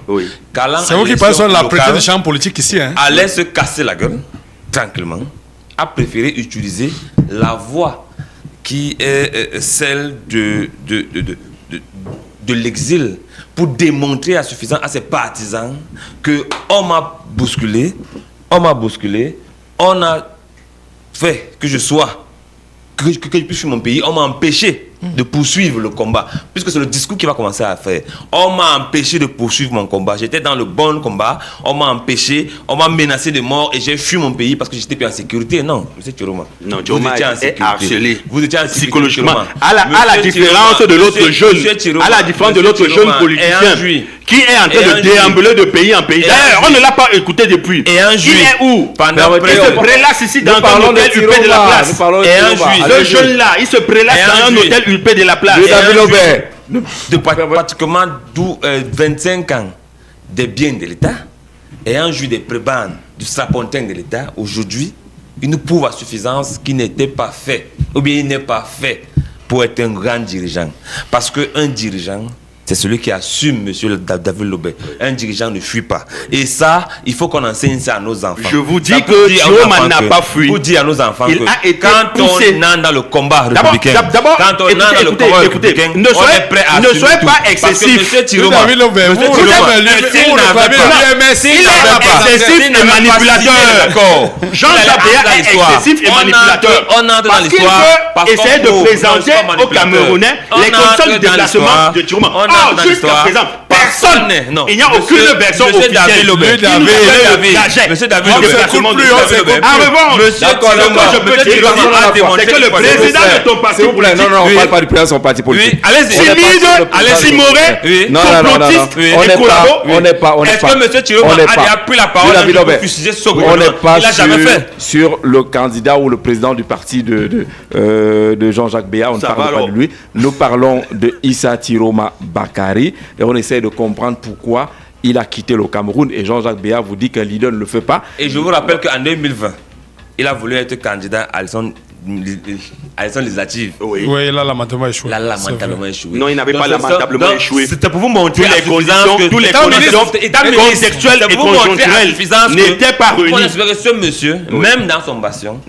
c'est vous qui parlez sur la présence du champ politique ici.
Allait se casser la gueule, tranquillement, a préféré utiliser la voie qui est celle de l'exil pour démontrer à suffisant à ses partisans qu'on m'a bousculé, on a fait que je puisse fuir mon pays, on m'a empêché de poursuivre le combat, puisque c'est le discours qui va commencer à faire. On m'a empêché de poursuivre mon combat. J'étais dans le bon combat, on m'a empêché, on m'a menacé de mort et j'ai fui mon pays parce que j'étais plus en sécurité. Non, M. Chiroma.
Non, Chiroma est harcelé.
Vous étiez en
psychologiquement. À la différence de l'autre jeune, à la différence de l'autre jeune politicien qui est en train de déambuler de pays en pays. D'ailleurs, on ne l'a pas écouté depuis.
Et un juif.
Il est où?
Il
se prélasse ici dans un hôtel UP de la place.
Et un juif.
Ce jeune-là, il se prélasse dans un hôtel UP de la place.
De pratiquement 25 ans des biens de l'État et un juif des prébendes du strapontin de l'État, aujourd'hui, il nous prouve à suffisance qu'il n'était pas fait, ou bien il n'est pas fait pour être un grand dirigeant. Parce qu'un dirigeant, c'est celui qui assume, monsieur David Lobé. Un dirigeant ne fuit pas. Et ça, il faut qu'on enseigne ça à nos enfants.
Je vous dis que Chiroma n'a pas fui.
Pour dire à nos enfants
il a été poussé.
On est dans le combat républicain,
écoutez, ne soyez pas excessif.
Il
est excessif et manipulateur. Jean-Jacques Béa est excessif et manipulateur.
On entre dans l'histoire
parce qu'il veut essayer de présenter aux Camerounais les conditions de déplacement de Chiroma. Jusqu'à présent, personne, il n'y a aucune version officielle.
Monsieur David,
c'est que le président de ton parti politique,
non, on ne parle pas du président de son parti politique.
Allez-y, Moret, complotiste et collabo.
On n'est pas.
Est-ce que monsieur Chiroma a pris la parole pour fustiger Sogolon?
On n'est pas sur le candidat ou le président du parti de Jean-Jacques Béa. On ne parle pas de lui. Nous parlons de Issa Chiroma Bakary et on essaie de comprendre pourquoi il a quitté le Cameroun. Et Jean-Jacques Béa vous dit qu'un leader ne le fait pas.
Et je vous rappelle qu'en 2020, il a voulu être candidat à l'élection législative.
Oui, il a lamentablement échoué.
Non, il n'avait pas lamentablement échoué.
C'était pour vous montrer
tous les conditions contextuelles et conjoncturelles n'étaient pas réunies.
Ce monsieur, même dans son bastion,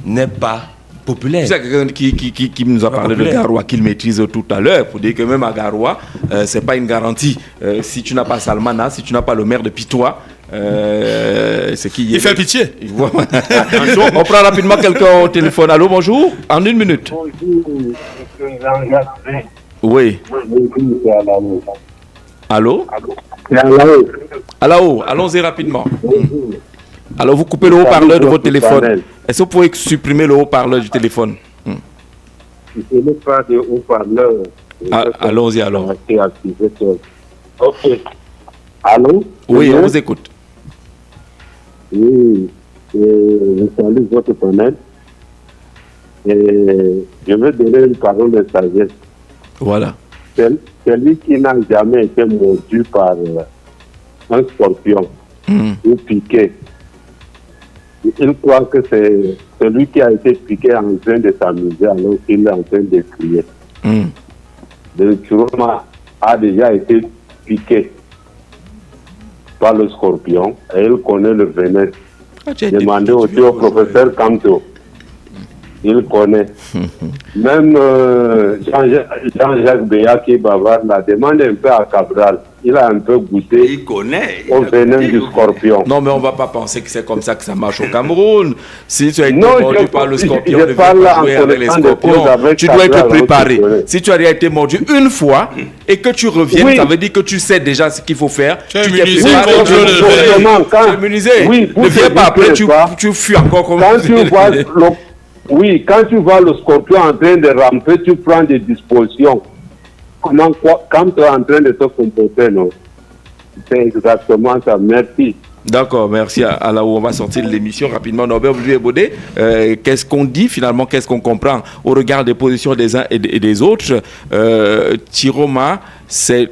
n'est pas populaire.
C'est quelqu'un qui nous a parlé de Garoua qu'il maîtrise tout à l'heure pour dire que même à Garoua, c'est pas une garantie. Si tu n'as pas Salmana, si tu n'as pas le maire de Pitois, c'est qui
il fait pitié.
On prend rapidement quelqu'un au téléphone. Allô, bonjour. En une minute.
Bonjour,
oui. Allô. Allô. Allons-y rapidement. Alors vous coupez le haut-parleur de votre téléphone. Est-ce que vous pouvez supprimer le haut-parleur du téléphone?
Je n'ai pas de haut-parleur.
Allons-y alors.
Ok. Allô?
Oui, on vous écoute.
Oui, je salue votre panel. Et je veux donner une parole de sagesse.
Voilà.
Celui qui n'a jamais été mordu par un scorpion ou piqué, il croit que c'est celui qui a été piqué en train de s'amuser alors qu'il est en train de crier. Le Chiroma a déjà été piqué par le scorpion et il connaît le venin. Demandez aussi au professeur Kanto. Il connaît. Même Jean-Jacques Béa qui est bavard l'a demandé un peu à Cabral. Il a un peu goûté au venin du scorpion.
Non, mais on ne va pas penser que c'est comme ça que ça marche au Cameroun. Si tu as été mordu par le scorpion,
je parle là en avec les scorpions,
tu dois être préparé. Si tu as déjà été mordu une fois et que tu reviens, ça veut dire que tu sais déjà ce qu'il faut faire. Tu es immunisé. Tu es immunisé. Ne viens pas après, tu fuis encore comme
quand tu vois le scorpion en train de ramper, tu prends des dispositions. Quand tu es en train de te comporter, non, c'est exactement ça. Merci.
D'accord, merci. Alors, on va sortir de l'émission rapidement. Norbert Boudier-Bodé, qu'est-ce qu'on dit finalement, qu'est-ce qu'on comprend au regard des positions des uns et des autres? Chiroma, c'est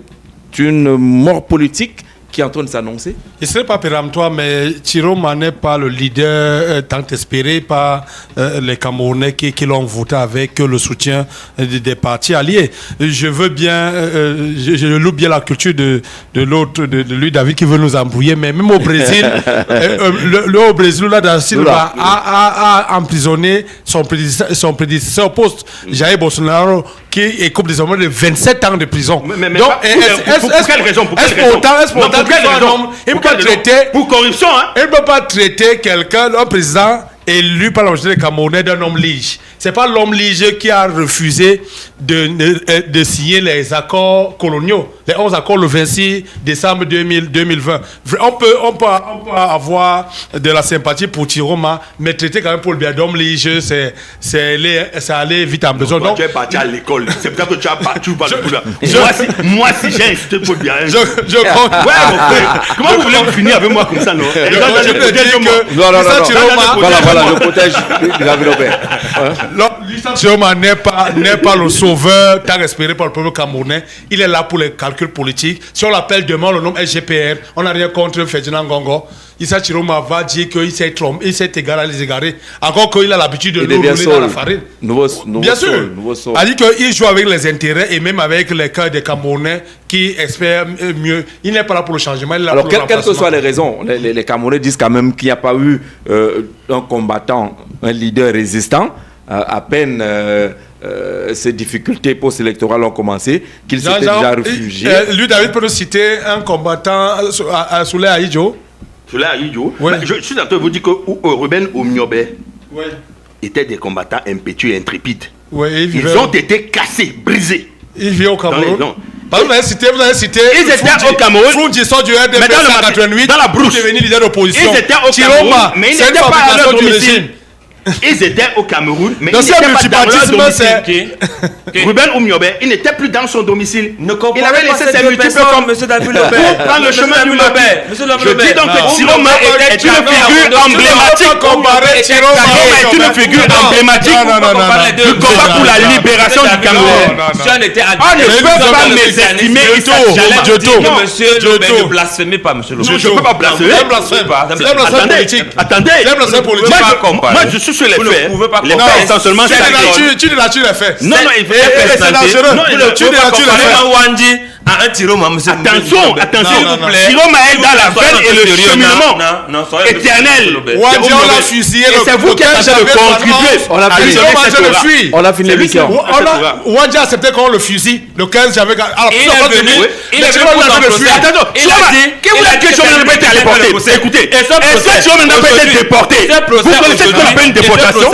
une mort politique qui est en train de s'annoncer?
Je ne serais pas péremptoire, mais Chiroma n'est pas le leader tant espéré par les Camerounais qui l'ont voté avec le soutien des partis alliés. Je veux bien, je loue bien la culture de l'autre, de lui, David, qui veut nous embrouiller, mais même au Brésil, au Brésil, là, Da Silva a emprisonné son prédécesseur au poste, Jair Bolsonaro, qui écope désormais de 27 ans de prison.
Donc, pour quelle raison? Pour corruption, hein?
Il ne peut pas traiter quelqu'un, un président élu par la majorité des Camerounais, d'un homme lige. C'est pas l'homme Lige qui a refusé de signer les accords coloniaux, les 11 accords le 26 décembre 2020. On peut avoir de la sympathie pour Tiroma, mais traiter quand même pour le bien d'homme Lige, ça allait vite en besoin.
Donc, tu es parti à l'école, c'est pour ça que tu as parti au Boula. Moi, si j'ai insulté Paul Biya, comment vous voulez finir avec moi comme ça, non?
Je peux dire que voilà, je protège David Robert.
Issa Tiroma n'est pas le sauveur tant espéré par le peuple camerounais. Il est là pour les calculs politiques. Si on l'appelle demain, le nom SGPR, on n'a rien contre Ferdinand Gongo. Issa Tiroma va dire qu'il s'est trompé, il s'est égaré à les égarer. Encore qu'il a l'habitude de nous rouler dans la farine. Bien sûr. Il dit qu'il joue avec les intérêts et même avec les cœurs des Camerounais qui espèrent mieux. Il n'est pas là pour le changement. Il est là
alors,
pour le
quelles que soient les raisons, les Camerounais disent quand même qu'il n'y a pas eu un combattant, un leader résistant. À peine ces difficultés post-électorales ont commencé, qu'il s'était déjà réfugié.
Lui, David, peut nous citer un combattant, Souley Aïdjo.
Souley Aïdjo. Ouais. Je suis en train de vous dire que Ruben Omniobe étaient des combattants impétueux et intrépides. Ouais, ils ont été cassés, brisés.
Ils vivent au Cameroun. Vous avez cité.
Ils étaient au Cameroun.
Froungi sort du RDP 188
dans la brousse.
Devenu leader d'opposition.
Ils étaient au Cameroun, mais ils n'étaient pas à leur domicile. Ils étaient au Cameroun, mais ils n'étaient pas dans leur domicile. Ruben Omniobe, il n'était plus dans son domicile. Il avait laissé ses multiples comme M. David Lobé pour prendre le chemin du Lobé. Je dis donc que Tiroma est une figure emblématique. Tiroma est une figure emblématique du combat pour la libération du Cameroun. On ne peut pas mésestimer
Monsieur Lobé, ne blasphémez pas, monsieur Lobé.
Je ne peux pas blasphémer. Attendez. Moi, je suis sur les faits. Les faits essentiellement
tu dénatures les faits.
Non, il faut c'est dangereux.
Non, tu dénatures les faits. À un Tiroma, monsieur.
Attention, Tiroma est dans la veine et le cheminement éternel.
Et
c'est vous qui êtes en train de contribuer.
On a fini l'émission.
Wandji a accepté qu'on le fusille le 15 janvier.
Il est venu. Il est venu pour le procès.
Il a dit que vous avez Tiroma n'a pas été déporté. Écoutez, est-ce que Tiroma n'a pas été déporté? Vous connaissez ce qu'on appelle une déportation?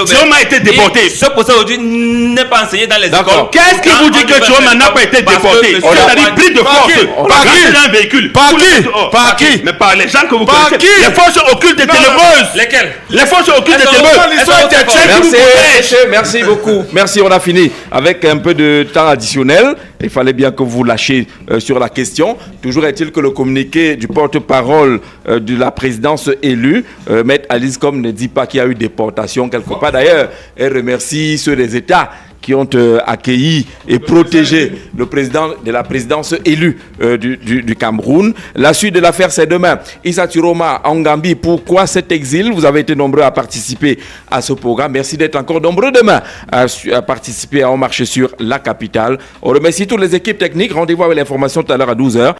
Tiroma a été déporté.
Ce procès aujourd'hui n'est pas enseigné dans les écoles.
Qu'est-ce qui vous dit que Tiroma n'a pas été déporté? C'est-à-dire pris de force par un véhicule.
Par qui?
Mais par les gens que vous connaissez. Les forces occultes et ténébreuses.
Lesquelles?
Les forces occultes et ténébreuses.
Merci beaucoup. Merci, on a fini avec un peu de temps additionnel. Il fallait bien que vous lâchiez sur la question. Toujours est-il que le communiqué du porte-parole de la présidence élue, Maître Alice Com, ne dit pas qu'il y a eu déportation quelque part. D'ailleurs, elle remercie ceux des États qui ont accueilli et protégé le président de la présidence élue du Cameroun. La suite de l'affaire, c'est demain. Issa Tiroma en Gambie, pourquoi cet exil? Vous avez été nombreux à participer à ce programme. Merci d'être encore nombreux demain à participer à En Marche sur la capitale. On remercie toutes les équipes techniques. Rendez-vous avec l'information tout à l'heure à 12h.